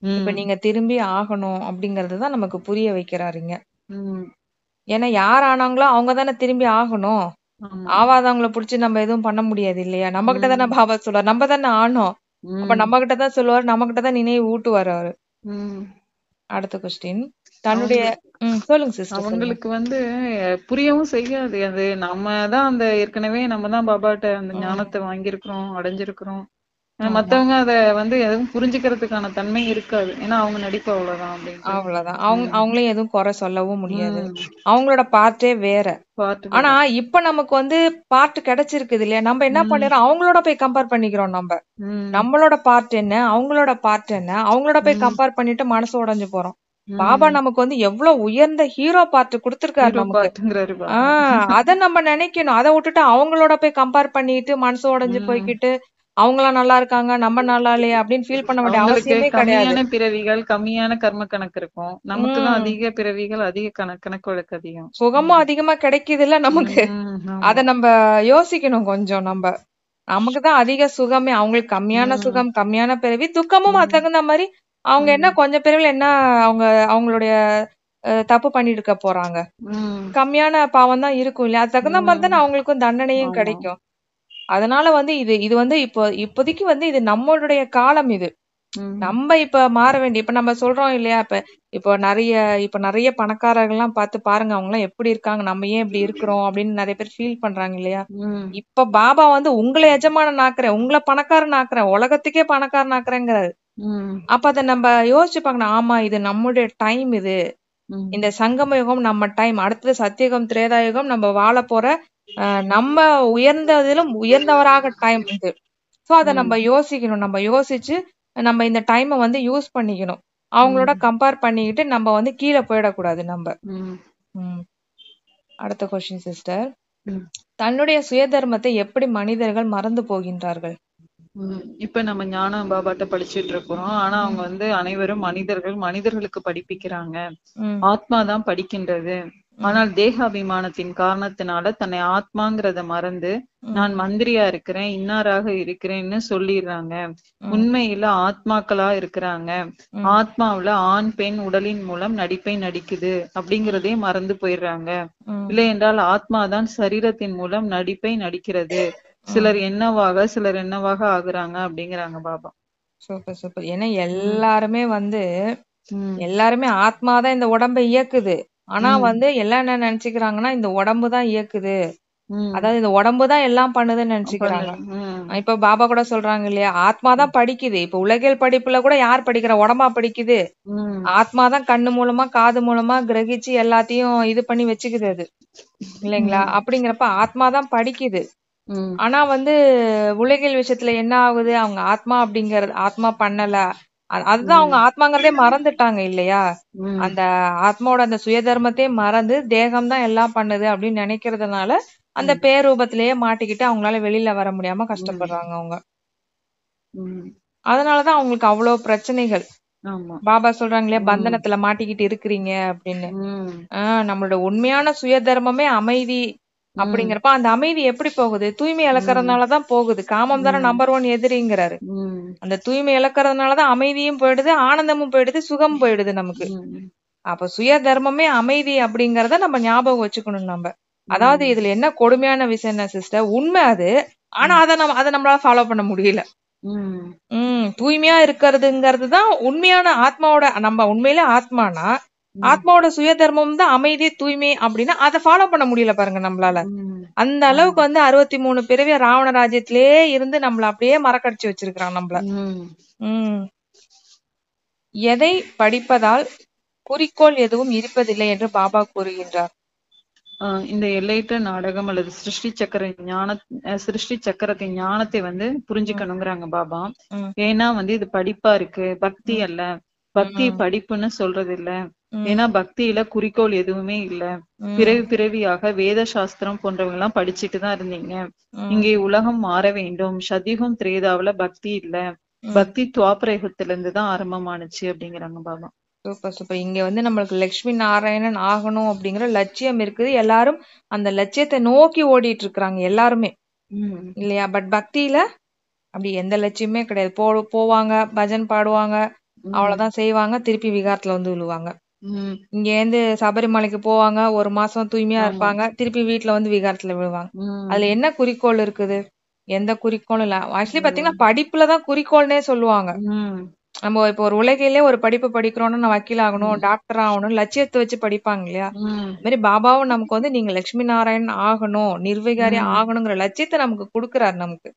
இப்ப உம் நீங்க திரும்பி ஆகணும் அப்படிங்கறது தான் நமக்கு புரிய வைக்கிறாருங்க. உம் ஏன்னா யார் ஆனாங்களோ அவங்க தானே திரும்பி ஆகணும். ஆமா. ஆவாதவங்கள புடிச்சு நம்ம எதுவும் பண்ண முடியாது இல்லையா? நம்ம கிட்ட தானே உம் பாபா சொல்லுவார். நம்ம தானே ஆனோம். அப்ப உம் நம்ம கிட்ட தான் சொல்லுவார். நம்ம கிட்ட தான் நினைவு ஊட்டுவார் அவரு. உம் அடுத்த கொஸ்டின். தன்னுடைய சொல்லுங்க சிஸ்டர் சொல்லுங்க. அவங்களுக்கு வந்து புரியவும் செய்யாது. அது நம்ம தான் நம்ம தான் பாபாட்ட அந்த ஞானத்தை வாங்கியிருக்கிறோம், அடைஞ்சிருக்கிறோம். மத்தவங்க அத எதுவும் புரிஞ்சுக்கிறதுக்கான தன்மை இருக்காது. ஏன்னா அவங்க நடிப்பு அவ்வளவுதான் அப்படின்ட்டு. அவ்வளவுதான். அவங்களையும் எதுவும் குறை சொல்லவும் முடியாது. அவங்களோட பார்ட்டே வேற. ஆனா இப்ப நமக்கு பார்ட் கிடைச்சிருக்குது இல்லையா, நம்ம என்ன பண்ணிடுறோம், அவங்களோட போய் கம்பேர் பண்ணிக்கிறோம். நம்மளோட பார்ட் என்ன, அவங்களோட பார்ட் என்ன, அவங்களோட போய் கம்பேர் பண்ணிட்டு மனசு உடைஞ்சு போறோம். பாபா நமக்கு எவ்வளவு உயர்ந்த ஹீரோ பார்ட் கொடுத்திருக்காரு நமக்கு. அத நம்ம நினைக்கணும். அதை விட்டுட்டு அவங்களோட போய் கம்பேர் பண்ணிட்டு மனசு உடைஞ்சு போய்கிட்டு அவங்களாம் நல்லா இருக்காங்க, நம்ம நல்லா இல்லையா அப்படின்னு ஃபீல் பண்ண வேண்டிய அவசியமே கிடையாது. கம்மியான பிறவிகள், கம்மியான கர்ம கணக்கு இருக்கும். நமக்கு தான் அதிக பிறவிகள், அதிக கணக்கு வழக்கு அதிகம், சுகமும் அதிகமா கிடைக்குது இல்ல நமக்கு. அத நம்ம யோசிக்கணும் கொஞ்சம். நமக்குதான் அதிக சுகமே, அவங்களுக்கு கம்மியான சுகம், கம்மியான பிறவி, துக்கமும் அது தகுந்த மாதிரி. அவங்க என்ன கொஞ்சம் பிறவில என்ன அவங்களுடைய தப்பு பண்ணிட்டு இருக்க போறாங்க, கம்மியான பாவம் தான் இருக்கும் இல்லையா, அது தகுந்த மாதிரி தானே அவங்களுக்கும் தண்டனையும் கிடைக்கும். அதனால இது இப்போதைக்கு இது நம்மளுடைய காலம். இது நம்ம இப்ப மாற வேண்டிய, இப்ப நம்ம சொல்றோம் இல்லையா, இப்ப நிறைய பணக்காரர்கள் எல்லாம் பார்த்து பாருங்க, அவங்க எல்லாம் எப்படி இருக்காங்க, நம்ம ஏன் இப்படி இருக்கிறோம் அப்படின்னு நிறைய பேர் ஃபீல் பண்றாங்க இல்லையா. இப்ப பாபா உங்களை எஜமானன் ஆக்குறேன், உங்களை பணக்காரன் ஆக்குறேன், உலகத்துக்கே பணக்காரன் ஆக்குறேங்கிறாரு. அப்ப அதை நம்ம யோசிச்சு பார்க்கணும். ஆமா, இது நம்முடைய டைம். இது இந்த சங்கம யுகம் நம்ம டைம். அடுத்தது சத்தியயுகம், திரேதாயுகம், நம்ம வாழ போற நம்ம உயர்ந்ததிலும் உயர்ந்தவராக டைம் இது. சோ அத நம்ம யோசிக்கணும். நம்ம யோசிச்சு நம்ம இந்த டைமை யூஸ் பண்ணிக்கணும். அவங்களோட கம்பேர் பண்ணிக்கிட்டு நம்ம கீழே போயிடக்கூடாது. நம்ம அடுத்த கொஸ்டின் சிஸ்டர், தன்னுடைய சுய தர்மத்தை எப்படி மனிதர்கள் மறந்து போகின்றார்கள்? இப்ப நம்ம ஞான பாபாட்ட படிச்சுட்டு இருக்கிறோம். ஆனா அவங்க அனைவரும் மனிதர்களுக்கு படிப்பிக்கிறாங்க. ஆத்மாதான் படிக்கின்றது. ஆனால் தேக அபிமானத்தின் காரணத்தினால தன்னை ஆத்மாங்கிறத மறந்து நான் மந்திரியா இருக்கிறேன், இன்னாராக இருக்கிறேன்னு சொல்லிடுறாங்க. உண்மையில ஆத்மாக்களா இருக்கிறாங்க. ஆத்மாவுல ஆண் பெண் உடலின் மூலம் நடிப்பை நடிக்குது அப்படிங்கறதே மறந்து போயிடுறாங்க. இல்லை என்றால் ஆத்மாதான் சரீரத்தின் மூலம் நடிப்பை நடிக்கிறது. சிலர் என்னவாக ஆகுறாங்க அப்படிங்கிறாங்க பாபா. Super super. ஏன்னா எல்லாருமே ஆத்மாதான் இந்த உடம்பை இயக்குது. ஆனா எல்லாம் என்ன நினைச்சுக்கிறாங்கன்னா, இந்த உடம்புதான் இயக்குது, அதாவது இந்த உடம்புதான் எல்லாம் பண்ணுதுன்னு நினைச்சுக்கிறாங்க. இப்ப பாபா கூட சொல்றாங்க இல்லையா, ஆத்மாதான் படிக்குது. இப்ப உலகியல் படிப்புல கூட யார் படிக்கிறா, உடம்பா படிக்குது. ஆத்மாதான் கண்ணு மூலமா காது மூலமா கிரகிச்சு எல்லாத்தையும் இது பண்ணி வச்சுக்குது அது இல்லைங்களா. அப்படிங்கிறப்ப ஆத்மாதான் படிக்குது. ஆனா உலகியல் விஷயத்துல என்ன ஆகுது, அவங்க ஆத்மா அப்படிங்கறது ஆத்மா பண்ணல, அதுதான் அவங்க ஆத்மாங்கிறதே மறந்துட்டாங்க இல்லையா. அந்த ஆத்மாவோட அந்த சுயதர்மத்தையே மறந்து தேகம் தான் எல்லாம் பண்ணுது அப்படின்னு நினைக்கிறதுனால அந்த பேரூபத்திலேயே மாட்டிக்கிட்டு அவங்களால வெளியில வர முடியாம கஷ்டப்படுறாங்க அவங்க. அதனாலதான் அவங்களுக்கு அவ்வளவு பிரச்சனைகள். பாபா சொல்றாங்க இல்லையா, பந்தனத்துல மாட்டிக்கிட்டு இருக்கிறீங்க அப்படின்னு. நம்மளோட உண்மையான சுயதர்மமே அமைதி அப்படிங்கிறப்ப அந்த அமைதி எப்படி போகுது, தூய்மை இழக்கிறதுனாலதான் போகுது. காமம் தானே நம்பர் 1 எதிரிங்கிறாரு. அந்த தூய்மை இழக்கிறதுனாலதான் அமைதியும் போயிடுது, ஆனந்தமும் போயிடுது, சுகம் போயிடுது நமக்கு. அப்ப சுய தர்மமே அமைதி அப்படிங்கறத நம்ம ஞாபகம் வச்சுக்கணும். நம்ம அதாவது இதுல என்ன கொடுமையான விஷயம் என்ன சிஸ்டர், உண்மை அது. ஆனா அதை நம்மளால ஃபாலோ பண்ண முடியல. தூய்மையா இருக்கிறதுங்கிறதுதான் உண்மையான ஆத்மாவோட, நம்ம உண்மையிலே ஆத்மானா ஆத்மாவோட சுய தர்மம் தான் அமைதி தூய்மை அப்படின்னா அதை ஃபாலோ பண்ண முடியல பாருங்க நம்மளால. அந்த அளவுக்கு 63 பிறவிய ராவண ராஜ்யத்திலே இருந்து நம்மள அப்படியே மறக்கடிச்சு வச்சிருக்கிறான் நம்மள. எதை படிப்பதால் குறிக்கோள் எதுவும் இருப்பதில்லை என்று பாபா கூறுகின்றார். இந்த எல்லையற்ற நாடகம் அல்லது சிருஷ்டி சக்கரத்தின் ஞானத்தை புரிஞ்சுக்கணுங்கிறாங்க பாபா. ஏன்னா இது படிப்பா இருக்கு, பக்தி அல்ல. பக்தி படிப்புன்னு சொல்றது இல்ல. ஏன்னா பக்தியில குறிக்கோள் எதுவுமே இல்ல. பிறவியாக வேத சாஸ்திரம் போன்றவங்க எல்லாம் படிச்சுட்டுதான் இருந்தீங்க. இங்கே உலகம் மாற வேண்டும். சதிகம் திரேதாவுல பக்தி இல்ல, பக்தி துவாபரயுகத்துல இருந்துதான் ஆரம்பமானுச்சு அப்படிங்கிறாங்க பாபா. Super super. இங்க நம்மளுக்கு லட்சுமி நாராயணன் ஆகணும் அப்படிங்கிற லட்சியம் இருக்குது. எல்லாரும் அந்த லட்சியத்தை நோக்கி ஓடிட்டு இருக்கிறாங்க எல்லாருமே இல்லையா. பட் பக்தியில அப்படி எந்த லட்சியமே கிடையாது. போவாங்க, பஜன் பாடுவாங்க, அவ்வளவுதான் செய்வாங்க, திருப்பி விகாரத்துல விழுவாங்க. இங்க இருந்து சபரிமலைக்கு போவாங்க, ஒரு மாசம் தூய்மையா இருப்பாங்க, திருப்பி வீட்டுல விகாரத்துல விழுவாங்க. அதுல என்ன குறிக்கோள் இருக்குது? எந்த குறிக்கோளும் இல்ல. ஆக்சுவலி பாத்தீங்கன்னா படிப்புலதான் குறிக்கோள்னே சொல்லுவாங்க. நம்ம இப்போ ஒரு உலகிலே ஒரு படிப்பு படிக்கிறோம்னா நான் வக்கீல் ஆகணும், டாக்டர் ஆகணும், லட்சியத்தை வச்சு படிப்பாங்க இல்லையா? அது மாதிரி பாபாவும் நமக்கு வந்து நீங்க லட்சுமி நாராயணன் ஆகணும், நிர்விகாரி ஆகணுங்கிற லட்சியத்தை நமக்கு கொடுக்குறாரு நமக்கு.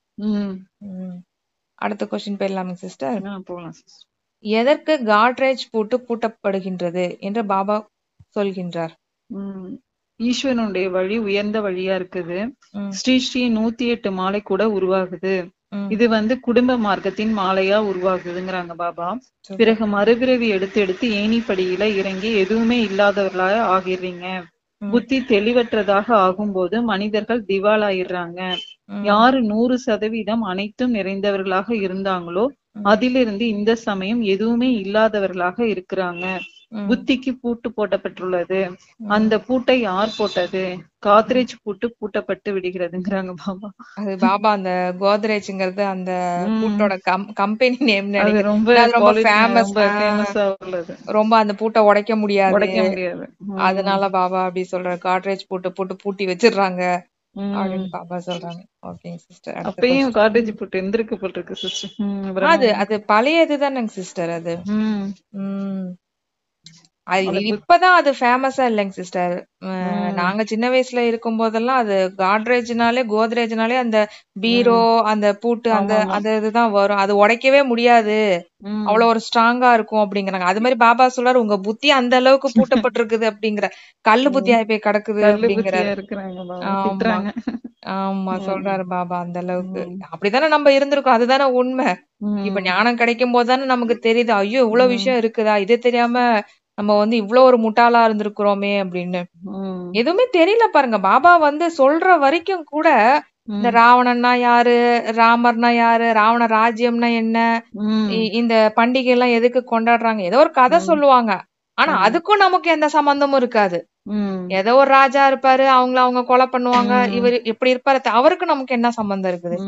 அடுத்த கொஸ்டின் போயிடலாமா சிஸ்டர்? போகலாம் சிஸ்டர். எதற்கு காட்ரேஜ் பூட்டு பூட்டப்படுகின்றது என்று பாபா சொல்கின்றார்? ஈஸ்வரனுடைய வழி உயர்ந்த வழியா இருக்குது. ஸ்ரீ ஸ்ரீ 108 மாலை கூட உருவாகுது. இது வந்து குடும்ப மார்க்கத்தின் மாலையா உருவாகுதுங்கிறாங்க பாபா. பிறகு மறுபிறவி எடுத்து எடுத்து ஏணிப்படியில இறங்கி எதுவுமே இல்லாதவர்களாக ஆகிடுறீங்க. புத்தி தெளிவற்றதாக ஆகும்போது மனிதர்கள் திவாலாயிடுறாங்க. யாரு 100% அனைத்தும் நிறைந்தவர்களாக இருந்தாங்களோ அதிலிருந்து இந்த சமயம் எதுவுமே இல்லாதவர்களாக இருக்கிறாங்க. புத்திக்கு பூட்டு போட்டப்பட்டுள்ளது. அந்த பூட்டை யார் போட்டது? காத்ரேஜ் பூட்டு பூட்டப்பட்டு விடுகிறதுங்கிறாங்க பாபா. அது பாபா அந்த கோத்ரேஜ்ங்கிறது அந்த பூட்டோட கம்பெனி நேம் நினைக்கிறேன். ரொம்ப ஃபேமஸ். ரொம்ப அந்த பூட்டை உடைக்க முடியாது, அதனால பாபா அப்படி சொல்றாரு. காட்ரேஜ் பூட்டு பூட்டி வச்சிடுறாங்க அப்படின்னு பாபா சொல்றாங்க. ஓகேங்க சிஸ்டர். அப்பயும் காட்ரேஜ் பூட்டு எந்திரிக்கப்பட்டிருக்கு சிஸ்டர். அது பழையது தானேங்க சிஸ்டர். அது இப்பதான் அது ஃபேமஸா இல்லைங்க சிஸ்டர். நாங்க சின்ன வயசுல இருக்கும் போதெல்லாம் அது காட்ரேஜ்னாலே கோத்ரேஜ்னாலே அந்த பீரோ அந்த பூட்டு அந்த இதுதான் வரும். அது உடைக்கவே முடியாது, அவ்வளவு ஒரு ஸ்ட்ராங்கா இருக்கும் அப்படிங்கிறாங்க. அது மாதிரி பாபா சொல்றாரு உங்க புத்தி அந்த அளவுக்கு பூட்டப்பட்டிருக்குது அப்படிங்கிற, கல்லு புத்தியா போய் கிடக்குது அப்படிங்கிறாரு. ஆமா சொல்றாரு பாபா. அந்த அளவுக்கு அப்படித்தானே நம்ம இருந்திருக்கோம், அதுதானே உண்மை. இப்ப ஞானம் கிடைக்கும் போதுதானே நமக்கு தெரியுது, ஐயோ இவ்வளவு விஷயம் இருக்குதா, இது தெரியாம நம்ம வந்து இவ்வளவு ஒரு முட்டாளா இருந்திருக்கிறோமே அப்படின்னு. எதுவுமே தெரியல பாருங்க. பாபா வந்து சொல்ற வரைக்கும் கூட இந்த ராவணன்னா யாரு, ராமர்னா யாரு, ராவண ராஜ்யம்னா என்ன, இந்த பண்டிகை எல்லாம் எதுக்கு கொண்டாடுறாங்க, ஏதோ ஒரு கதை சொல்லுவாங்க. ஆனா அதுக்கும் நமக்கு எந்த சம்பந்தமும் இருக்காது. ஏதோ ஒரு ராஜா இருப்பாரு, அவங்க கொலை பண்ணுவாங்க, இவர் இப்படி இருப்பாரு, அவருக்கு நமக்கு என்ன சம்பந்தம் இருக்குது?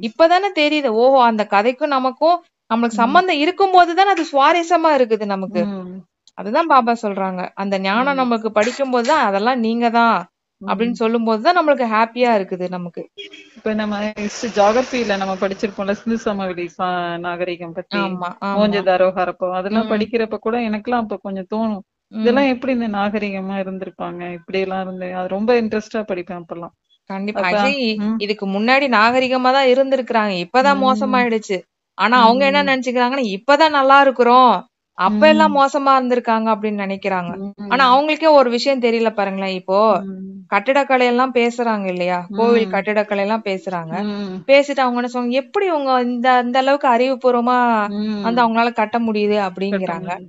இப்பதானே தெரியுது, ஓஹோ அந்த கதைக்கும் நமக்கும் நம்மளுக்கு சம்பந்தம் இருக்கும் போதுதானே அது சுவாரஸ்யமா இருக்குது நமக்கு. அதுதான் பாபா சொல்றாங்க. அந்த ஞானம் நமக்கு படிக்கும் போதுதான் அதெல்லாம் நீங்க தான் அப்படின்னு சொல்லும் போதுதான் நம்மளுக்கு ஹாப்பியா இருக்குது நமக்கு. இப்ப நம்ம ஜியோகிரபில நம்ம படிச்சிருப்போம்ல, சிந்து சமவெளி நாகரிகம் பத்தி, மோஞ்சதாரோ ஹரப்போ, அதெல்லாம் படிக்கிறப்ப கூட எனக்கெல்லாம் அப்ப கொஞ்சம் தோணும், இதெல்லாம் எப்படி இந்த நாகரிகமா இருந்திருப்பாங்க, இப்படி எல்லாம் இருந்து. அது ரொம்ப இன்ட்ரெஸ்டா படிப்பேன் அப்பெல்லாம். கண்டிப்பா. இதுக்கு முன்னாடி நாகரிகமா தான் இருந்திருக்கிறாங்க, இப்பதான் மோசமாயிடுச்சு. ஆனா அவங்க என்ன நினைச்சுக்கிறாங்கன்னா இப்பதான் நல்லா இருக்கிறோம், அப்ப எல்லாம் மோசமா இருந்திருக்காங்க அப்படின்னு நினைக்கிறாங்க. ஆனா அவங்களுக்கே ஒரு விஷயம் தெரியல பாருங்களேன். இப்போ கட்டிடக்கலை எல்லாம் பேசுறாங்க இல்லையா, கோவில் கட்டிடக்கலை எல்லாம் பேசுறாங்க. பேசிட்டு அவங்க என்ன சொல்லுவாங்க, எப்படி உங்க இந்த அளவுக்கு அறிவுபூர்வமா வந்து அவங்களால கட்ட முடியுது அப்படிங்கிறாங்க.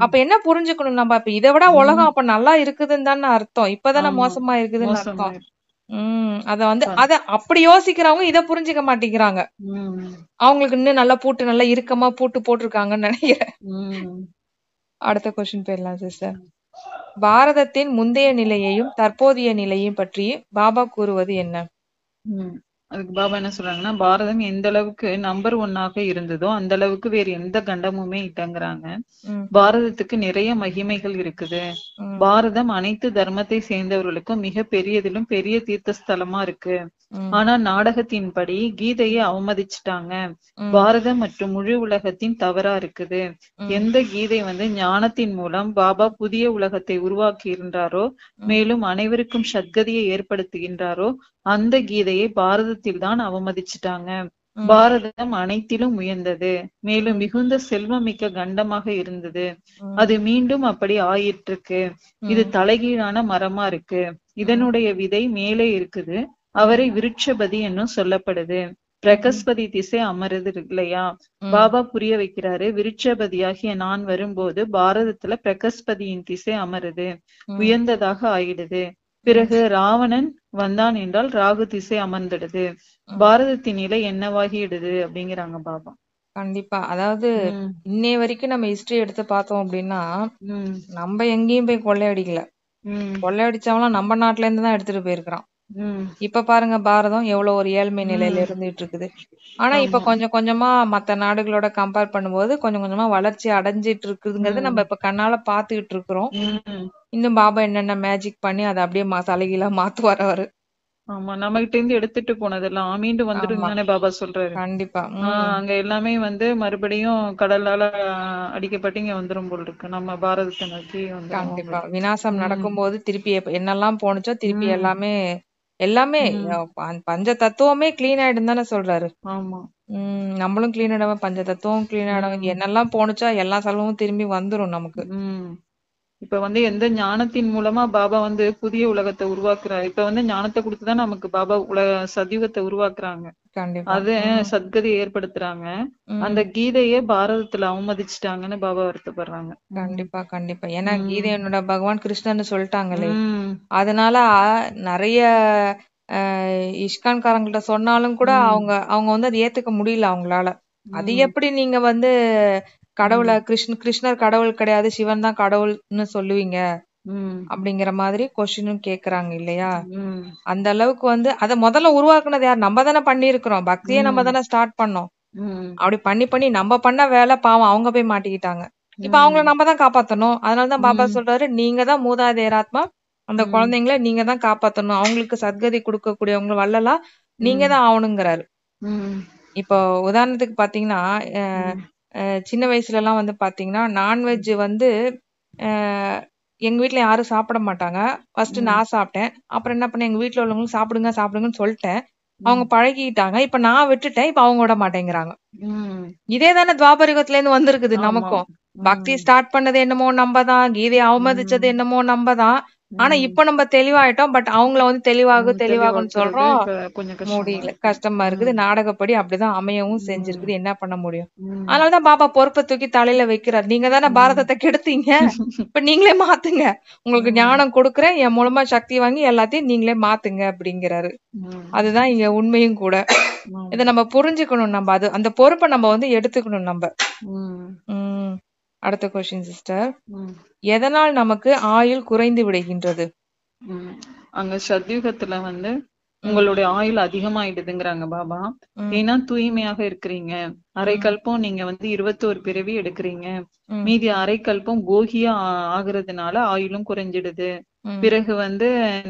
அப்ப என்ன புரிஞ்சுக்கணும் நம்ம, அப்ப இதை விட உலகம் அப்ப நல்லா இருக்குதுன்னு தானே அர்த்தம், இப்பதானே மோசமா இருக்குதுன்னு அர்த்தம். அத அப்படி யோசிக்கிறவங்க இத புரிஞ்சுக்க மாட்டேங்கிறாங்க. அவங்களுக்கு இன்னும் நல்லா பூட்டு நல்லா இறுக்கமா பூட்டு போட்டிருக்காங்கன்னு நினைக்கிறேன். அடுத்த கொஸ்டின் போயிடலாம் சிஸ்டர். பாரதத்தின் முந்தைய நிலையையும் தற்போதைய நிலையையும் பற்றி பாபா கூறுவது என்ன? அதுக்கு பாபா என்ன சொல்றாங்கன்னா, பாரதம் எந்த அளவுக்கு நம்பர் 1 இருந்ததோ அந்த அளவுக்கு வேற எந்த கண்டமுமே இல்லைங்கிறாங்க. பாரதத்துக்கு நிறைய மகிமைகள் இருக்குது. பாரதம் அனைத்து தர்மத்தை சேர்ந்தவர்களுக்கும் மிக பெரியதிலும் பெரிய தீர்த்த ஸ்தலமா இருக்கு. ஆனா நாடகத்தின்படி கீதையை அவமதிச்சுட்டாங்க. பாரதம் மற்றும் முழு உலகத்தின் தவறா இருக்குது. எந்த கீதை வந்து ஞானத்தின் மூலம் பாபா புதிய உலகத்தை உருவாக்கி இருந்தாரோ, மேலும் அனைவருக்கும் சத்கதியை ஏற்படுத்துகின்றாரோ, அந்த கீதையை பாரதத்தில் தான் அவமதிச்சுட்டாங்க. பாரதம் அனைத்திலும் உயர்ந்தது, மேலும் மிகுந்த செல்வமிக்க கண்டமாக இருந்தது. அது மீண்டும் அப்படி ஆயிற்றுக்கு. இது தலைகீழான மரமா இருக்கு. இதனுடைய விதை மேலே இருக்குது. அவரை விருட்சபதி என்னும் சொல்லப்படுது. பிரகஸ்பதி திசை அமருது இல்லையா? பாபா புரிய வைக்கிறாரு, விருட்சபதியாகிய நான் வரும்போது பாரதத்துல பிரகஸ்பதியின் திசை அமருது, உயர்ந்ததாக ஆயிடுது. பிறகு ராவணன் வந்தான் என்றால் ராகு திசை அமர்ந்துடுது. பாரதத்தின் நிலை என்னவாகிடுது அப்படிங்கிறாங்க பாபா. கண்டிப்பா. அதாவது இன்னைய வரைக்கும் நம்ம ஹிஸ்டரி எடுத்து பார்த்தோம் அப்படின்னா, நம்ம எங்கேயும் போய் கொள்ளையடிக்கல. கொள்ளையடிச்சவங்களாம் நம்ம நாட்டுல இருந்து தான் எடுத்துட்டு போயிருக்கிறான். இப்ப பாருங்க பாரதம் எவ்வளவு ஒரு ஏழ்மை நிலையில இருந்துட்டு இருக்குது. ஆனா இப்ப கொஞ்சம் கொஞ்சமா மத்த நாடுகளோட கம்பேர் பண்ணும்போது கொஞ்சம் கொஞ்சமா வளர்ச்சி அடைஞ்சிட்டு இருக்குதுங்கிறது நம்ம இப்ப கண்ணால பாத்துக்கிட்டு இருக்கிறோம். இன்னும் பாபா என்னென்ன மேஜிக் பண்ணி அதை அப்படியே தலைகீழா மாத்துவாரு அவரு. ஆமா, நம்ம கிட்ட இருந்து எடுத்துட்டு போனதெல்லாம் மீண்டும் வந்துடும் ஆமா தானே பாபா சொல்றாரு. கண்டிப்பா. அங்க எல்லாமே மறுபடியும் கடலால அடிக்கப்பட்டு இங்க வந்துரும் போல் இருக்கு. நம்ம பாரதத்தை நோக்கி வந்துரும் கண்டிப்பா. அவங்களுக்கு. விநாசம் நடக்கும்போது திருப்பி என்னெல்லாம் போனுச்சோ திருப்பி ம் எல்லாமே எல்லாமே ம் பஞ்ச தத்துவமே கிளீன் ஆயிடும் தானே சொல்றாரு. ஆமா. நம்மளும் கிளீன் ஆயிடும், பஞ்ச தத்துவம் கிளீன் ஆயிடும், என்னெல்லாம் போனுச்சோ எல்லா செலவும் திரும்பி வந்துரும் நமக்கு. இப்ப எந்த ஞானத்தின் மூலமா பாபா புதிய உலகத்தை உருவாக்குறாரு. இப்ப ஞானத்தை கொடுத்துதான் நமக்கு பாபா சதியுகத்தை உருவாக்குறாங்க. கண்டிப்பா. அது சத்கதி ஏற்படுத்துறாங்க. அந்த கீதையே பாரதத்துல அவமதிச்சுட்டாங்கன்னு பாபா வருத்தப்படுறாங்க. கண்டிப்பா கண்டிப்பா. ஏன்னா கீதை என்னோட பகவான் கிருஷ்ணன்னு சொல்லிட்டாங்களே, அதனால நிறைய இஸ்கான்காரங்கள்ட்ட சொன்னாலும் கூட அவங்க அதை ஏத்துக்க முடியல அவங்களால. அது எப்படி நீங்க கடவுளை கிருஷ்ணர் கடவுள் கிடையாது, சிவன் தான் கடவுள்னு சொல்லுவீங்க அப்படிங்கிற மாதிரி கொஸ்டினும் கேக்குறாங்க இல்லையா. அந்த அளவுக்கு அத முதல்ல உருவாக்குனது யார்? நம்ம தானே பண்ணிருக்கிறோம். பக்தியே நம்ம தானே ஸ்டார்ட் பண்ணோம். அப்படி பண்ணி பண்ணி நம்ம பண்ண வேலை பாவம் அவங்க போய் மாட்டிக்கிட்டாங்க. இப்ப அவங்கள நம்ம தான் காப்பாத்தணும். அதனாலதான் பாபா சொல்றாரு, நீங்க தான் மூதாதையர் ஆத்மா, அந்த குழந்தைங்களை நீங்க தான் காப்பாத்தணும், அவங்களுக்கு சத்கதி கொடுக்கக்கூடியவங்க வல்லலா நீங்க தான் ஆகணுங்கிறாரு. இப்போ உதாரணத்துக்கு பாத்தீங்கன்னா சின்ன வயசுல எல்லாம் பாத்தீங்கன்னா நான்வெஜ் எங்க வீட்டுல யாரும் சாப்பிட மாட்டாங்க. ஃபர்ஸ்ட் நான் சாப்பிட்டேன். அப்புறம் என்ன பண்ணேன், எங்க வீட்டுல உள்ளவங்களும் சாப்பிடுங்க சாப்பிடுங்கன்னு சொல்லிட்டேன். அவங்க பழகிட்டாங்க. இப்ப நான் விட்டுட்டேன், இப்ப அவங்க விட மாட்டேங்கிறாங்க. இதே தானே துவாபரயுகத்துல இருந்து வந்திருக்குது நமக்கும். பக்தி ஸ்டார்ட் பண்ணது என்னமோ நம்பதான், கீதையை அவமதிச்சது என்னமோ நம்பதான். ஆனா இப்ப நம்ம தெளிவாயிட்டோம். பட் அவங்கள தெளிவாகுன்னு சொல்றோம், முடியல, கஷ்டமா இருக்குது. நாடகப்படி அப்படிதான் அமையவும் செஞ்சிருக்குது, என்ன பண்ண முடியும். அதனாலதான் பாபா பொறுப்பை தூக்கி தலையில வைக்கிறார். நீங்க தானே பாரதத்தை கெடுத்தீங்க, இப்ப நீங்களே மாத்துங்க, உங்களுக்கு ஞானம் கொடுக்குறேன், என் மூலமா சக்தி வாங்கி எல்லாத்தையும் நீங்களே மாத்துங்க அப்படிங்கிறாரு. அதுதான் இங்க உண்மையும் கூட. இத நம்ம புரிஞ்சுக்கணும். நம்ம அந்த பொறுப்பை நம்ம எடுத்துக்கணும் நம்ம. அடுத்த கொஸ்டின் சிஸ்டர், எதனால் நமக்கு ஆயுள் குறைந்து விடுகின்றது? அங்க சத்யுகத்துல உங்களுடைய ஆயுள் அதிகமாயிடுதுங்கிறாங்க பாபா. ஏன்னா தூய்மையாக இருக்கிறீங்க. அரை கல்பம் நீங்க 21 பிறவி எடுக்கிறீங்க. மீதி அரை கல்பம் போகியா ஆகுறதுனால ஆயுளும் குறைஞ்சிடுது. பிறகு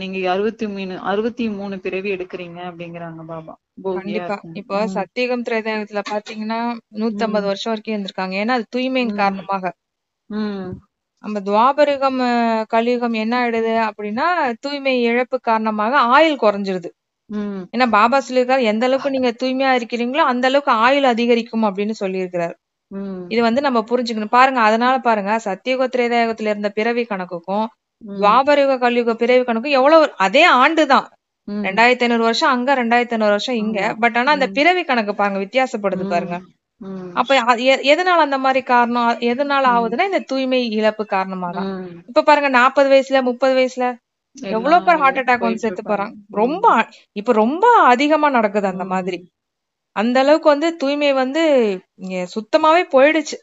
நீங்க 63 பிறவி எடுக்கிறீங்க அப்படிங்கிறாங்க பாபா. கண்டிப்பா. இப்போ சத்தியகம் திரேதாயுகத்துல பாத்தீங்கன்னா 150 வருஷம் வரைக்கும் இருந்திருக்காங்க. ஏன்னா அது தூய்மையின் காரணமாக. நம்ம துவாபரயுகம் கலியுகம் என்ன ஆயிடுது அப்படின்னா தூய்மை இழப்பு காரணமாக ஆயுள் குறைஞ்சிருது. ஏன்னா பாபா சொல்லியிருக்காரு, எந்த அளவுக்கு நீங்க தூய்மையா இருக்கிறீங்களோ அந்த அளவுக்கு ஆயுள் அதிகரிக்கும் அப்படின்னு சொல்லியிருக்கிறாரு. இது நம்ம புரிஞ்சுக்கணும். பாருங்க, அதனால பாருங்க, சத்தியுக திரேதாயுகத்துல இருந்த பிறவி கணக்குக்கும் துவாபரயுக கலியுக பிறவி கணக்கும் எவ்வளவு அதே ஆண்டுதான். 2500 வருஷம் அங்க, 2500 வருஷம் இங்க. பட் ஆனா அந்த பிறவி கணக்கு பாருங்க வித்தியாசப்படுது பாருங்க. அப்ப எதனால அந்த மாதிரி காரணம், எதனால ஆகுதுன்னா இந்த தூய்மை இழப்பு காரணமா தான். இப்ப பாருங்க 40 வயசுல 30 வயசுல எவ்வளவு பேர் ஹார்ட் அட்டாக் செத்து போறாங்க. இப்ப ரொம்ப அதிகமா நடக்குது அந்த மாதிரி. அந்த அளவுக்கு தூய்மை சுத்தமாவே போயிடுச்சு.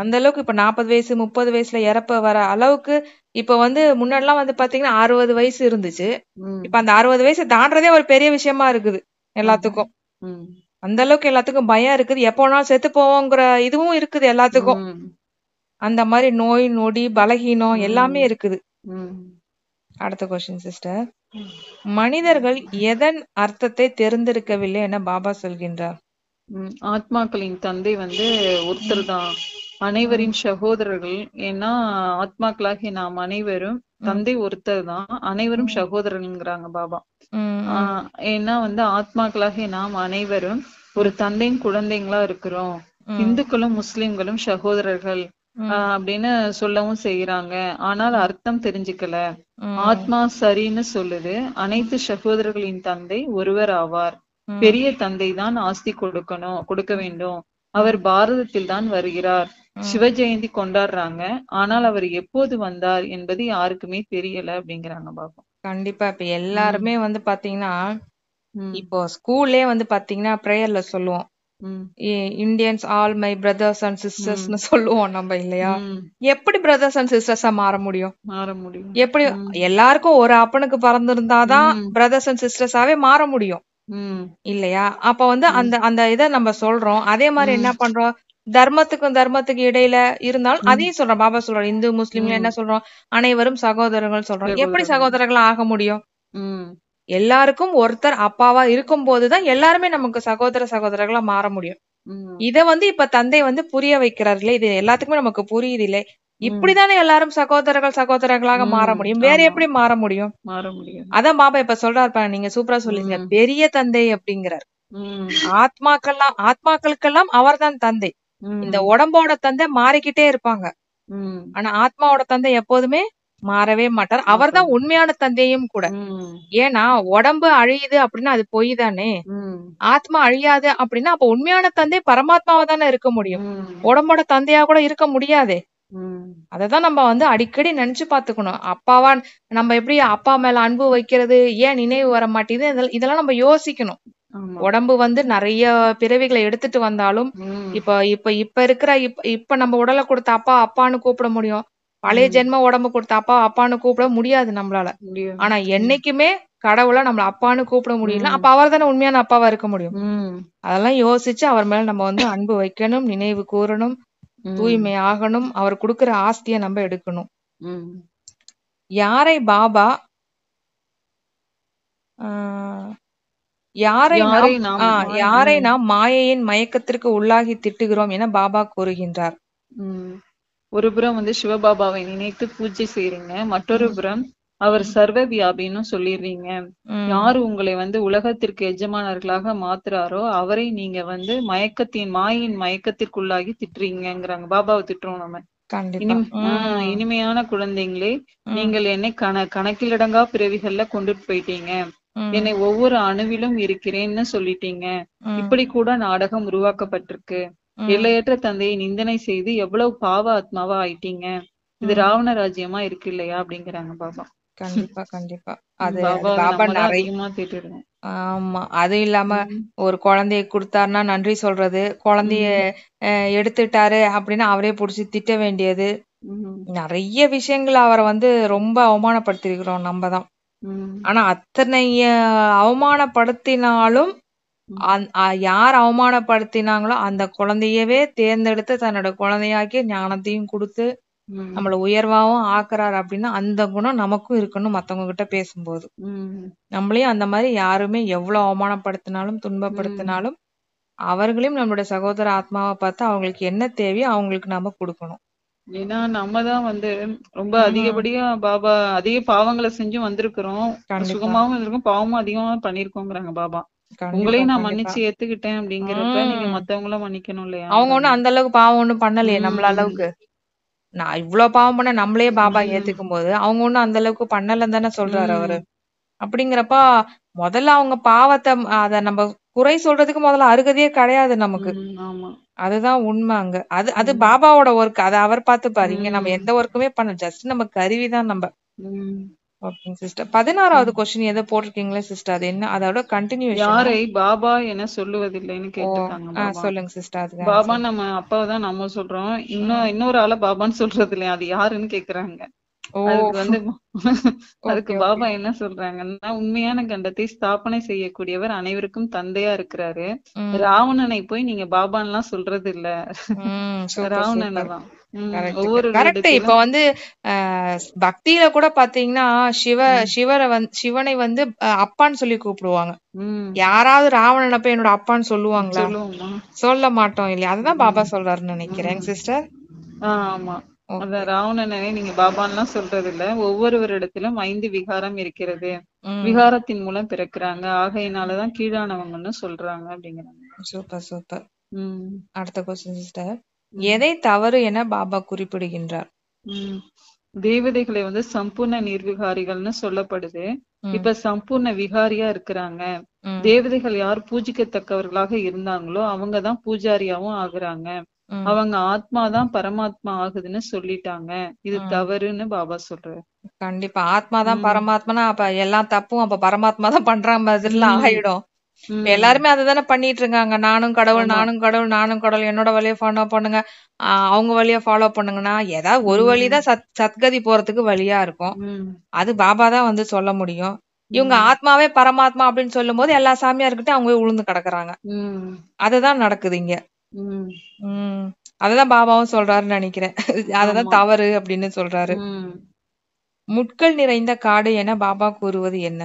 அந்த அளவுக்கு இப்ப 40 வயசு 30 வயசுல இறப்ப வர அளவுக்கு இப்ப முன்னாடி எல்லாம் பாத்தீங்கன்னா 60 வயசு இருந்துச்சு. இப்ப அந்த 60 வயசு தாண்டறதே ஒரு பெரிய விஷயமா இருக்குது எல்லாத்துக்கும். அந்த அளவுக்கு எல்லாத்துக்கும் பயம் இருக்குது, எப்போனாலும் செத்து போவோங்கிற இதுவும் இருக்குது எல்லாத்துக்கும். அந்த மாதிரி நோய் நொடி பலகீனம் எல்லாமே இருக்குது. அடுத்த கொஸ்டின் சிஸ்டர், மனிதர்கள் எதன் அர்த்தத்தை தெரிந்திருக்கவில்லை என பாபா சொல்கின்றார்? ஆத்மாக்களின் தந்தை ஒருத்தர் தான், அனைவரின் சகோதரர்கள். ஏன்னா ஆத்மாக்களாகி நாம் அனைவரும் தந்தை ஒருத்தர் தான், அனைவரும் சகோதரர்கள்ங்கிறாங்க பாபா. ஏன்னா ஆத்மாக்களாகி நாம் அனைவரும் ஒரு தந்தையின் குழந்தைங்களா இருக்கிறோம். இந்துக்களும் முஸ்லிம்களும் சகோதரர்கள் அப்படின்னு சொல்லவும் செய்யறாங்க. ஆனால் அர்த்தம் தெரிஞ்சுக்கல. ஆத்மா சரின்னு சொல்லுது, அனைத்து சகோதரர்களின் தந்தை ஒருவர் ஆவார். பெரிய தந்தை தான் ஆஸ்தி கொடுக்க வேண்டும். அவர் பாரதத்தில் தான் வருகிறார். சிவ ஜெயந்தி கொண்டாடுறாங்க, ஆனால் அவர் எப்போது வந்தார் என்பது யாருக்குமே தெரியல அப்படிங்கிறாங்க பாபா. கண்டிப்பா. இப்ப எல்லாருமே பாத்தீங்கன்னா, இப்போ ஸ்கூல்லே பாத்தீங்கன்னா பிரேயர்ல சொல்லுவோம், Indians all my brothers and சிஸ்டர்ஸ்னு சொல்லுவோம் நம்ம இல்லையா. எப்படி பிரதர்ஸ் அண்ட் சிஸ்டர்ஸா மாற முடியும்? எப்படி? எல்லாருக்கும் ஒரு அப்பனுக்கு பிறந்திருந்தாதான் பிரதர்ஸ் அண்ட் சிஸ்டர்ஸாவே மாற முடியும் இல்லையா. அப்ப அந்த அந்த இதை நம்ம சொல்றோம். அதே மாதிரி என்ன பண்றோம், தர்மத்துக்கு இடையில இருந்தாலும் அதையும் சொல்றோம். பாபா சொல்றோம், இந்து முஸ்லிம்ல என்ன சொல்றோம், அனைவரும் சகோதரர்கள் சொல்றோம். எப்படி சகோதரர்கள் ஆக முடியும்? எல்லாருக்கும் ஒருத்தர் அப்பாவா இருக்கும் போதுதான் எல்லாருமே நமக்கு சகோதர சகோதரர்களா மாற முடியும். இத இப்ப தந்தை புரிய வைக்கிறார்களே, இது எல்லாத்துக்குமே நமக்கு புரியுது இல்லை. இப்படிதானே எல்லாரும் சகோதரர்களாக மாற முடியும். வேற எப்படி மாற முடியும்? அதான் பாபா இப்ப சொல்றாரு, நீங்க சூப்பரா சொல்லிருங்க, பெரிய தந்தை அப்படிங்கிறார். ஆத்மாக்களுக்கெல்லாம் அவர்தான் தந்தை. இந்த உடம்போட தந்தை மாறிக்கிட்டே இருப்பாங்க. ஆனா ஆத்மாவோட தந்தை எப்போதுமே மாறவே மாட்டார். அவர்தான் உண்மையான தந்தையும் கூட. ஏன்னா உடம்பு அழியுது அப்படின்னா அது பொய் தானே. ஆத்மா அழியாது அப்படின்னா அப்ப உண்மையான தந்தை பரமாத்மாவா தானே இருக்க முடியும். உடம்போட தந்தையா கூட இருக்க முடியாதே. அததான் நம்ம அடிக்கடி நினைச்சு பாத்துக்கணும். அப்பாவா நம்ம எப்படி அப்பா மேல அன்பு வைக்கிறது, ஏன் நினைவு வர மாட்டேங்குது, இதெல்லாம் நம்ம யோசிக்கணும். உடம்பு நிறைய பிறவிகளை எடுத்துட்டு வந்தாலும் இப்ப இருக்கிற இப்ப நம்ம உடலை கொடுத்த அப்பா அப்பான்னு கூப்பிட முடியும். பழைய ஜென்ம உடம்பு கொடுத்த அப்பா அப்பான்னு கூப்பிட முடியாது நம்மளால. ஆனா என்னைக்குமே கடவுளை நம்மள அப்பான்னு கூப்பிட முடியல. அப்ப அவர் தானே உண்மையான அப்பாவா இருக்க முடியும். அதெல்லாம் யோசிச்சு அவர் மேல நம்ம அன்பு வைக்கணும், நினைவு கூறணும், தூய்மை ஆகணும், அவர் கொடுக்கிற ஆஸ்திய நம்ம எடுக்கணும். யாரை பாபா யாரை நாம் மாயையின் மயக்கத்திற்கு உள்ளாகி திட்டுகிறோம் என பாபா கூறுகின்றார். ஒரு புறம் சிவபாபாவை நினைத்து பூஜை செய்றீங்க, மற்றொரு புறம் அவர் சர்வ வியாபின்னு சொல்லிடுறீங்க. யாரு உங்களை உலகத்திற்கு எஜமானர்களாக மாத்துறாரோ அவரை நீங்க மாயின் மயக்கத்திற்குள்ளாகி திட்டுறீங்கிறாங்க. பாபாவை திட்டுறோம் நம்ம. இனிமையான குழந்தைங்களே, நீங்கள் என்னை கணக்கிலடங்கா பிறவிகள்ல கொண்டுட்டு போயிட்டீங்க. என்னை ஒவ்வொரு அணுவிலும் இருக்கிறேன்னு சொல்லிட்டீங்க. இப்படி கூட நாடகம் உருவாக்கப்பட்டிருக்கு. எல்லையற்ற தந்தையை நிந்தனை செய்து எவ்வளவு பாவ ஆத்மாவா ஆயிட்டீங்க. இது ராவண ராஜ்யமா இருக்கு இல்லையா அப்படிங்கிறாங்க பாபா. கண்டிப்பா கண்டிப்பா. அது பாபா நிறைய திட்டுறோம். ஆமா, அது இல்லாம ஒரு குழந்தைய கொடுத்தாருன்னா நன்றி சொல்றது, குழந்தைய எடுத்துட்டாரு அப்படின்னா அவரே புடிச்சு திட்ட வேண்டியது, நிறைய விஷயங்கள் அவரை ரொம்ப அவமானப்படுத்திருக்கிறோம் நம்ம தான். ஆனா அத்தனைய அவமானப்படுத்தினாலும் யார் அவமானப்படுத்தினாங்களோ அந்த குழந்தையவே தேர்ந்தெடுத்து தன்னோட குழந்தையாக்கி ஞானத்தையும் கொடுத்து நம்மள உயர்வாவும் ஆக்குறாரு அப்படின்னா அந்த குணம் நமக்கும் இருக்கணும். மத்தவங்க கிட்ட பேசும்போது நம்மளையும் அந்த மாதிரி யாருமே எவ்வளவு அவமானப்படுத்தினாலும் துன்பப்படுத்தினாலும் அவர்களையும் நம்மளுடைய சகோதர ஆத்மாவை பார்த்து அவங்களுக்கு என்ன தேவையோ அவங்களுக்கு நாம கொடுக்கணும். ஏன்னா நம்ம தான் ரொம்ப அதிகப்படியா பாபா அதிக பாவங்களை செஞ்சும் வந்திருக்கிறோம், சுகமாவும் இருந்திருக்கோம், பாவமும் அதிகமா பண்ணிருக்கோங்கிறாங்க பாபா. உங்களையும் நான் மன்னிச்சு ஏத்துக்கிட்டேன் அப்படிங்கிறப்ப நீங்க மத்தவங்கள மன்னிக்கணும் இல்லையா? அவங்க ஒண்ணும் அந்த அளவுக்கு பாவம் ஒண்ணும் பண்ணலையே நம்மள அளவுக்கு. நான் இவ்வளவு பாவம் பண்ண நம்மளே பாபா ஏத்துக்கும் போது அவங்க ஒண்ணும் அந்த அளவுக்கு பண்ணலன்னு தானே சொல்றாரு அவரு. அப்படிங்கிறப்ப முதல்ல அவங்க பாவத்தை அத நம்ம குறை சொல்றதுக்கு முதல்ல அருகதையே கிடையாது நமக்கு. அதுதான் உண்மை அங்க. அது பாபாவோட ஒர்க், அதை அவர் பார்த்துப்பாரு. இங்க நம்ம எந்த ஒர்க்குமே பண்ண, ஜஸ்ட் நம்ம கருவிதான் நம்ம. ஓகேங்க சிஸ்டர். 16வது क्वेश्चन ஏதோ போட்டிருக்கீங்களே சிஸ்டர், அது என்ன, அதோட கண்டினியூஷன். யாரை பாபா என சொல்லுவதில்லைன்னு கேட்டிருக்காங்க. சொல்லுங்க சிஸ்டர். அது பாபா நம்ம அப்பாவை தான் நம்ம சொல்றோம், இன்னொரு ஆள பாபான்னு சொல்றது இல்லையா, அது யாருன்னு கேக்குறாங்க. அதுக்கு பாபா என்ன சொல்றாங்கன்னா, உண்மையான கண்டத்தை ஸ்தாபனை செய்யக்கூடியவர் அனைவருக்கும் தந்தையா இருக்கிறாரு. ராவணனை போய் நீங்க பாபான்னு எல்லாம் சொல்றது இல்ல, ராவணனை தான். இப்ப பக்தியில கூட பாத்தீங்கன்னா சிவனை அப்பான்னு சொல்லி கூப்பிடுவாங்க. யாராவது ராவணனை போய் என்னோட அப்பான்னு சொல்லுவாங்களா? சொல்ல மாட்டோம் இல்லையா? அதுதான் பாபா சொல்றாருன்னு நினைக்கிறேன் சிஸ்டர். ஆமா, அத ராவணனை நீங்க பாபான்லாம் சொல்றது இல்ல. ஒவ்வொருவரிடத்திலும் 5 விகாரம் இருக்கிறது, விகாரத்தின் மூலம் பிறக்கிறாங்க, ஆகையினாலதான் கீழானவங்கன்னு சொல்றாங்க அப்படிங்கிறாங்க. Super super. அடுத்த क्वेश्चन சிஸ்டர். எதை தவறு என பாபா குறிப்பிடுகின்றார்? தேவதைகளை சம்பூர்ண நிர்விகாரிகள்னு சொல்லப்படுது. இப்ப சம்பூர்ண விகாரியா இருக்கிறாங்க. தேவதைகள் யார் பூஜிக்கத்தக்கவர்களாக இருந்தாங்களோ அவங்கதான் பூஜாரியாவும் ஆகுறாங்க. அவங்க ஆத்மாதான் பரமாத்மா ஆகுதுன்னு சொல்லிட்டாங்க. இது தவறுன்னு பாபா சொல்றாரு. கண்டிப்பா ஆத்மாதான் பரமாத்மானா அப்ப எல்லா தப்பும் அப்ப பரமாத்மா தான் பண்ற மாதிரிலாம் ஆயிடும். எல்லாருமே அதுதானே பண்ணிட்டு இருக்காங்க. நானும் கடவுள் நானும் கடவுள் நானும் கடவுள், என்னோட வழியை ஃபாலோ பண்ணுங்க, அவங்க வழிய ஃபாலோ பண்ணுங்கன்னா ஏதாவது ஒரு வழிதான் சத்கதி போறதுக்கு வழியா இருக்கும். அது பாபா தான் சொல்ல முடியும். இவங்க ஆத்மாவே பரமாத்மா அப்படின்னு சொல்லும் போது எல்லா சாமியார்கிட்ட அவங்க உளுந்து கிடக்குறாங்க. அதுதான் நடக்குது இங்க. அததான் பாபாவும் சொல்றாருன்னு நினைக்கிறேன். அததான் தவறு அப்படின்னு சொல்றாரு. முட்கள் நிறைந்த காடு என பாபா கூறுவது என்ன?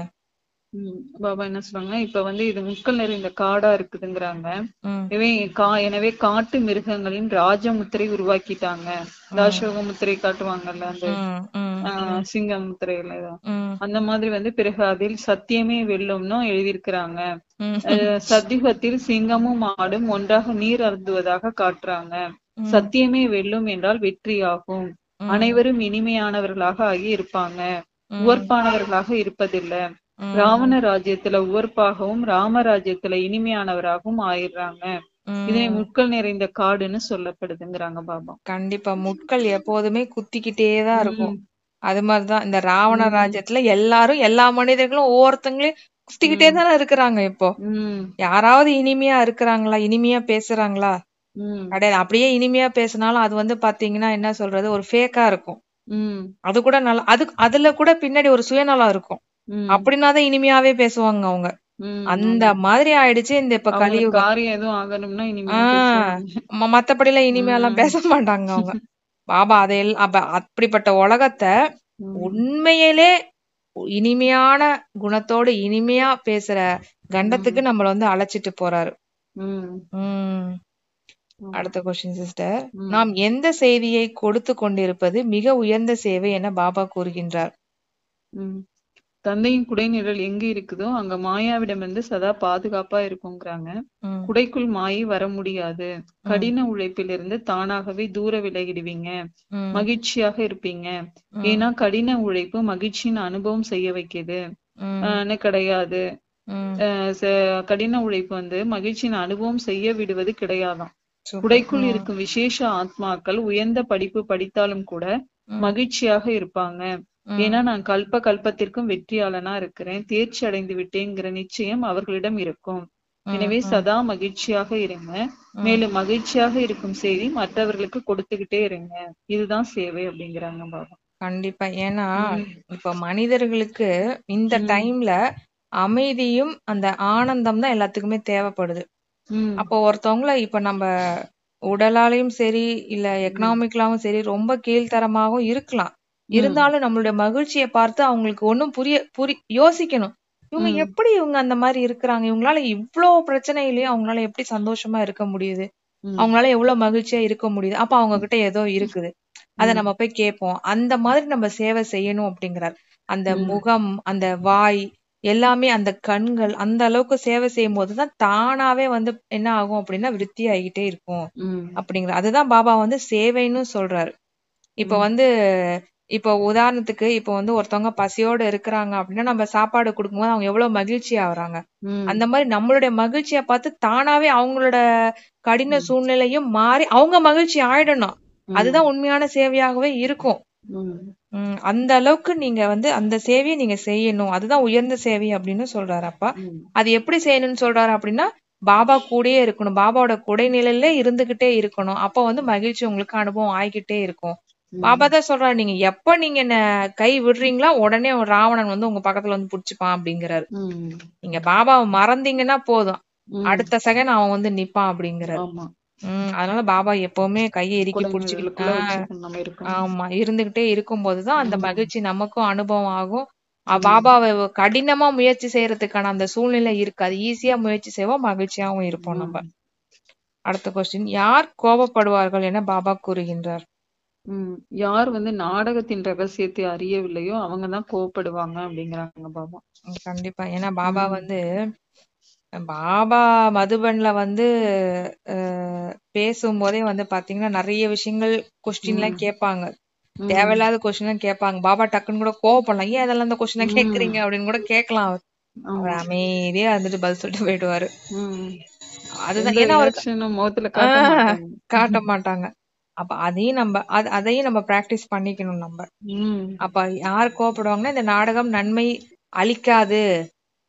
பாபா என்ன சொல்றாங்கன்னா, இப்ப வந்து இது முட்கள் நிறைந்த காடா இருக்குதுங்கிறாங்க. ம், எனவே காட்டு மிருகங்களின் ராஜமுத்திரை உருவாக்கிட்டாங்க. இந்த அசோக முத்திரை காட்டுவாங்கல்ல, அந்த ம், ம், சிங்க முத்திரையில ம், அந்த மாதிரி வந்து பிறகு அதில் சத்தியமே வெல்லும்னு எழுதியிருக்கிறாங்க. ம், சத்தியுகத்தில் சிங்கமும் மாடும் ஒன்றாக நீர் அருந்துவதாக காட்டுறாங்க. ம், சத்தியமே வெல்லும் என்றால் வெற்றியாகும். ம், அனைவரும் இனிமையானவர்களாக ஆகி இருப்பாங்க, ம், உவர்ப்பானவர்களாக இருப்பதில்லை. ம், ராவண ராஜ்யத்துல உவர்ப்பாகவும் ராமராஜ்யத்துல இனிமையானவராகவும் ஆயிடுறாங்க. இதனை ம். முட்கள் நிறைந்த காடுன்னு சொல்லப்படுதுங்கிறாங்க பாபா. கண்டிப்பா முட்கள் எப்போதுமே குத்திக்கிட்டேதான் இருக்கும். உம் அது மாதிரிதான் இந்த ராவண உம் ராஜ்யத்துல எல்லாரும் எல்லா மனிதர்களும் ஒவ்வொருத்தங்களையும் குத்திக்கிட்டே உம் தானே இருக்கிறாங்க இப்போ. உம் யாராவது இனிமையா இருக்கிறாங்களா, இனிமையா பேசுறாங்களா? உம் கிடையாது. அப்படியே இனிமையா பேசினாலும் அது வந்து பாத்தீங்கன்னா என்ன சொல்றது, ஒரு ஃபேக்கா இருக்கும். உம் அது கூட நல்லா அதுல கூட பின்னாடி ஒரு சுயநலம் இருக்கும். உம் அப்படின்னாதான் இனிமையாவே பேசுவாங்க அவங்க. அந்த ஆமா. மாதிரி ஆயிடுச்சு இந்த இப்ப அவங்களுக்கு கலியுகம். காரியம் எதுவும் ஆகணும்னா இனிமையா ஆஹ் பேசுவாங்க. மத்தபடிலாம் இனிமையெல்லாம் பேச மாட்டாங்க அவங்க. பாபா அதையெல்லாம் அப்படிப்பட்ட உலகத்தை உம் உண்மையிலே இனிமையான குணத்தோடு இனிமையா பேசுற கண்டத்துக்கு நம்மள வந்து அழைச்சிட்டு போறாரு. உம் உம் ஆமா. அடுத்த கொஸ்டின் சிஸ்டர். உம் நாம் எந்த செய்தியை கொடுத்து கொண்டிருப்பது மிக உயர்ந்த சேவை என பாபா கூறுகின்றார்? உம் தந்தையின் குடைநிழல் எங்க இருக்குதோ அங்க மாயாவிடமிருந்து சதா பாதுகாப்பா இருக்குங்கிறாங்க. ம், குடைக்குள் மாயை வர முடியாது. ம், கடின உழைப்பிலிருந்து தானாகவே தூர விலகிடுவீங்க. ம், மகிழ்ச்சியாக இருப்பீங்க. ம், ஏன்னா கடின உழைப்பு மகிழ்ச்சியின் அனுபவம் செய்ய வைக்குது ம், கிடையாது. ம். கடின உழைப்பு வந்து மகிழ்ச்சியின் அனுபவம் செய்ய விடுவது கிடையாதாம். சூப்பர். குடைக்குள் ம், இருக்கும் விசேஷ ஆத்மாக்கள் உயர்ந்த படிப்பு படித்தாலும் கூட ம், மகிழ்ச்சியாக இருப்பாங்க. ம், ஏன்னா நான் கல்பத்திற்கும் வெற்றியாளனா இருக்கிறேன், தேர்ச்சி அடைந்து விட்டேங்கிற நிச்சயம் அவர்களிடம் இருக்கும். ம், எனவே ம், சதா மகிழ்ச்சியாக இருங்க. ம். மேலும் மகிழ்ச்சியாக இருக்கும் செய்தி மற்றவர்களுக்கு கொடுத்துக்கிட்டே இருங்க. இதுதான் சேவை அப்படிங்கிறாங்க பாபா. கண்டிப்பா. ஏன்னா உம் இப்ப மனிதர்களுக்கு இந்த உம் டைம்ல அமைதியும் அந்த ஆனந்தம் தான் எல்லாத்துக்குமே தேவைப்படுது. உம் அப்போ ஒருத்தவங்கள இப்ப நம்ம உடலாலையும் சரி இல்ல உம் எக்கனாமிக்கலாவும் சரி ரொம்ப கீழ்த்தரமாகவும் இருக்கலாம். உம் இருந்தாலும் நம்மளுடைய மகிழ்ச்சியை பார்த்து அவங்களுக்கு ஒண்ணும் யோசிக்கணும். இவங்க உம் எப்படி இவங்க அந்த மாதிரி இருக்கிறாங்க, இவங்களால இவ்ளோ பிரச்சனையிலயும் அவங்களால எப்படி சந்தோஷமா இருக்க முடியுது, உம் அவங்களால எவ்வளவு மகிழ்ச்சியா இருக்க முடியுது, அப்ப அவங்க கிட்ட ஏதோ இருக்குது, அத உம் நம்ம போய் கேட்போம். அந்த மாதிரி நம்ம சேவை செய்யணும் அப்படிங்கிறார். அந்த உம் முகம், அந்த வாய், எல்லாமே அந்த கண்கள் அந்த அளவுக்கு சேவை செய்யும் போதுதான் தானாவே வந்து என்ன ஆகும் அப்படின்னா விருத்தி ஆகிட்டே இருக்கும் உம் அப்படிங்கிற. அதுதான் பாபா வந்து சேவைன்னு சொல்றாரு. இப்ப உம் வந்து இப்போ உதாரணத்துக்கு இப்போ வந்து ஒருத்தவங்க பசியோட இருக்கிறாங்க அப்படின்னா நம்ம சாப்பாடு கொடுக்கும்போது அவங்க எவ்வளவு மகிழ்ச்சி ஆகுறாங்க. உம் அந்த மாதிரி நம்மளுடைய மகிழ்ச்சியை பார்த்து தானாவே அவங்களோட கடின உம் சூழ்நிலையும் மாறி அவங்க மகிழ்ச்சி ஆயிடணும். உம் அதுதான் உண்மையான சேவையாகவே இருக்கும். உம் அந்த அளவுக்கு நீங்க வந்து அந்த சேவையை நீங்க செய்யணும். அதுதான் உயர்ந்த சேவை அப்படின்னு சொல்றாரு அப்பா. உம் அது எப்படி செய்யணும்னு சொல்றாரு அப்படின்னா பாபா கூடயே இருக்கணும், பாபாவோட குடைநிழல்ல இருந்துகிட்டே இருக்கணும். அப்ப வந்து மகிழ்ச்சி உங்களுக்கு அனுபவம் ஆகிக்கிட்டே இருக்கும். பாபா தான் சொல்றாரு, நீங்க எப்ப நீங்க என்ன கை விடுறீங்களா உடனே ஒரு ராவணன் வந்து உங்க பக்கத்துல வந்து புடிச்சுப்பான் அப்படிங்கிறாரு. உம் நீங்க பாபாவை மறந்தீங்கன்னா போதும், உம் அடுத்த செகண்ட் அவன் வந்து நிப்பான் அப்படிங்கிறாரு. ஆமா. அதனால பாபா எப்பவுமே கையை இறுக்கி புடிச்சுக்கிட்டு குழந்தைகளுக்குள்ள வச்சுக்கணும் நம்ம இருக்கணும். ஆமா இருந்துகிட்டே இருக்கும் போதுதான் அந்த உம் மகிழ்ச்சி நமக்கும் அனுபவம் ஆகும். உம் பாபாவை கடினமா முயற்சி செய்யறதுக்கான அந்த சூழ்நிலை இருக்காது. ஈஸியா முயற்சி செய்வோம், மகிழ்ச்சியாவும் இருப்போம் நம்ம. உம் அடுத்த கொஸ்டின். யார் கோபப்படுவார்கள் என பாபா கூறுகின்றார்? யார் வந்து நாடகத்தின் ரகசியத்தை அறியவில்லையோ அவங்கதான் கோவப்படுவாங்க அப்படிங்கிறாங்க பாபா. கண்டிப்பா. ஏன்னா பாபா உம் வந்து பாபா மதுபன்ல வந்து பேசும்போதே வந்து பாத்தீங்கன்னா நிறைய விஷயங்கள் கொஸ்டின் உம் எல்லாம் கேட்பாங்க. உம் தேவையில்லாத கொஸ்டின் எல்லாம் கேட்பாங்க. பாபா டக்குன்னு கூட கோவப்படலாம், ஏன் இதெல்லாம் இந்த கொஸ்டின் கேக்குறீங்க உம் அப்படின்னு கூட கேட்கலாம். அவர் ஆமா. அமைதியா இருந்துட்டு பதில் சொல்லிட்டு போயிடுவாரு. உம் அதுதான். எந்த ஏன்னா அவருக்கு ரியாக்ஷனும் முகத்துல காட்ட மாட்டாங்க. காட்ட மாட்டாங்க. அப்ப அதையும் நம்ம பிராக்டிஸ் பண்ணிக்கணும் நம்ம. உம் அப்ப யார் கோவப்படுவாங்கன்னா இந்த நாடகம் நன்மை அளிக்காது,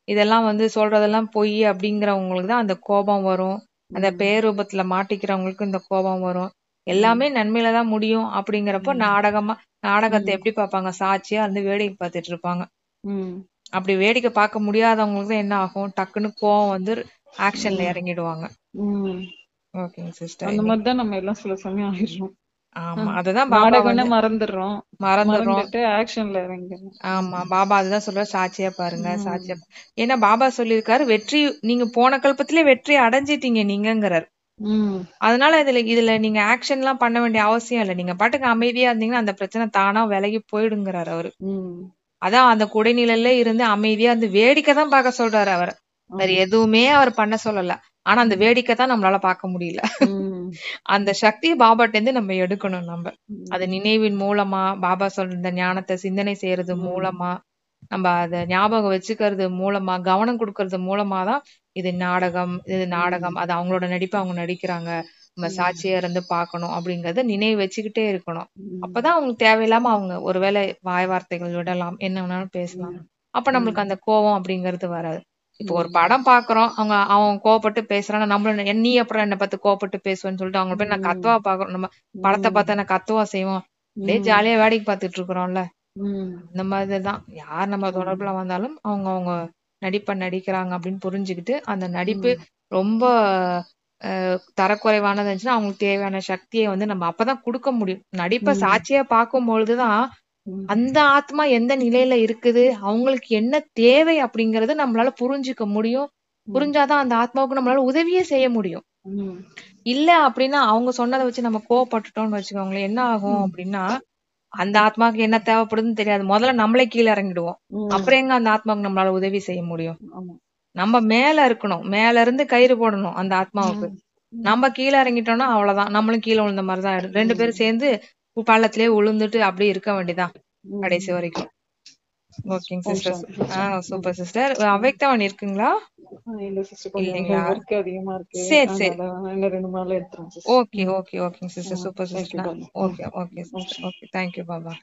இதெல்லாம் வந்து சொல்றதெல்லாம் பொய் அப்படிங்கிறவங்களுக்கு தான் அந்த கோபம் வரும். அந்த உம் பேரூபத்துல மாட்டிக்கிறவங்களுக்கு இந்த கோபம் வரும். உம் எல்லாமே நன்மையில தான் முடியும் அப்படிங்கிறப்போ உம் நாடகத்தை உம் எப்படி பார்ப்பாங்க, சாட்சியா வந்து வேடிக்கை பார்த்துட்டு இருப்பாங்க. உம் அப்படி வேடிக்கை பார்க்க முடியாதவங்களுக்கு தான் என்ன ஆகும், டக்குன்னு கோவம் வந்து ஆக்ஷன்ல இறங்கிடுவாங்க. உம் ஓகேங்க சிஸ்டர். அந்த மாதிரிதான் நம்ம எல்லாம் சில சமயம் ஆயிடுறோம். ஆமா அதுதான் பாபா நாடகம்னா வந்து மறந்துடுறோம், மறந்துடுறோம். மறந்துட்டு ஆக்ஷன்ல இறங்கிடணும். ஆமா பாபா அதுதான் சொல்ற, சாட்சியா பாருங்க சாட்சியா. ஏன்னா பாபா சொல்லியிருக்காரு, வெற்றி நீங்க போன கல்பத்திலே வெற்றி அடைஞ்சிட்டீங்க நீங்கங்கிறார். அதனால இதுல நீங்க ஆக்ஷன் எல்லாம் பண்ண வேண்டிய அவசியம் இல்ல. நீங்க பாட்டுக்கு அமைதியா இருந்தீங்கன்னா அந்த பிரச்சனை தானா விலகி போயிடுங்கிறாரு அவரு. அதான் அந்த குடைநிழல்ல இருந்து அமைதியா அந்த வேடிக்கை தான் பார்க்க சொல்றாரு அவர். வேற எதுவுமே அவர் பண்ண சொல்லல. ஆனா அந்த வேடிக்கை தான் நம்மளால பார்க்க முடியல. அந்த சக்தியை பாபாட்ட இருந்து நம்ம எடுக்கணும். நம்ம அது நினைவின் மூலமா, பாபா சொல்ற இந்த ஞானத்தை சிந்தனை செய்யறது மூலமா, நம்ம அத ஞாபகம் வச்சுக்கிறது மூலமா, கவனம் கொடுக்கறது மூலமா தான் இது நாடகம், அது அவங்களோட நடிப்பு அவங்க நடிக்கிறாங்க, நம்ம சாட்சியா இருந்து பார்க்கணும் அப்படிங்கறத நினைவு வச்சுக்கிட்டே இருக்கணும். அப்பதான் அவங்களுக்கு தேவையில்லாம அவங்க ஒருவேளை வாய் வார்த்தைகள் விடலாம், என்ன வேணாலும் பேசலாம். அப்ப நம்மளுக்கு அந்த கோபம் அப்படிங்கறது வராது. இப்போ ஒரு படம் பாக்குறோம், அவன் கோவப்பட்டு பேசுறான், நம்மள நீ அப்புறம் என்ன பார்த்து கோவப்பட்டு பேசுவேன்னு சொல்லிட்டு அவங்க போய் நான் கத்துவா பாக்குறோம். நம்ம படத்தை பார்த்தா நான் கத்துவா செய்வோம், அப்படியே ஜாலியா வேடிக்கை பார்த்துட்டு இருக்கிறோம்ல. இந்த மாதிரிதான் யார் நம்ம தொடர்புல வந்தாலும் அவங்க நடிக்கிறாங்க அப்படின்னு புரிஞ்சுக்கிட்டு, அந்த நடிப்பு ரொம்ப தரக்குறைவானது இருந்துச்சுன்னா அவங்களுக்கு தேவையான சக்தியை வந்து நம்ம அப்பதான் கொடுக்க முடியும். நடிப்பை சாட்சியா பார்க்கும் பொழுதுதான் அந்த ஆத்மா எந்த நிலையில இருக்குது, அவங்களுக்கு என்ன தேவை அப்படிங்கறது நம்மளால புரிஞ்சுக்க முடியும். புரிஞ்சாதான் அந்த ஆத்மாவுக்கு நம்மளால உதவியே செய்ய முடியும். இல்ல அப்படின்னா அவங்க சொன்னதை வச்சு நம்ம கோவப்பட்டுட்டோம்னு வச்சுக்கோங்களேன், என்ன ஆகும் அப்படின்னா அந்த ஆத்மாவுக்கு என்ன தேவைப்படுதுன்னு தெரியாது. முதல்ல நம்மளே கீழே இறங்கிடுவோம். அப்புறம் எங்க அந்த ஆத்மாவுக்கு நம்மளால உதவி செய்ய முடியும்? நம்ம மேல இருக்கணும், மேல இருந்து கயிறு போடணும் அந்த ஆத்மாவுக்கு. நம்ம கீழே இறங்கிட்டோம்னா அவ்வளவுதான், நம்மளும் கீழே விழுந்த மாதிரிதான் ஆயிடும். 2 பேரும் சேர்ந்து பள்ளத்திலே விழுந்துட்டு அப்படியே இருக்க வேண்டியதான் கடைசி வரைக்கும். ஓகேங்க சிஸ்டர். Super sister. அவ்யக்தவாணி இருக்குங்களா? இல்லைங்களா? சரி சரி. ஓகே ஓகே ஓகேங்க sister. Super sister. Okay okay sister. Okay, thank you Baba.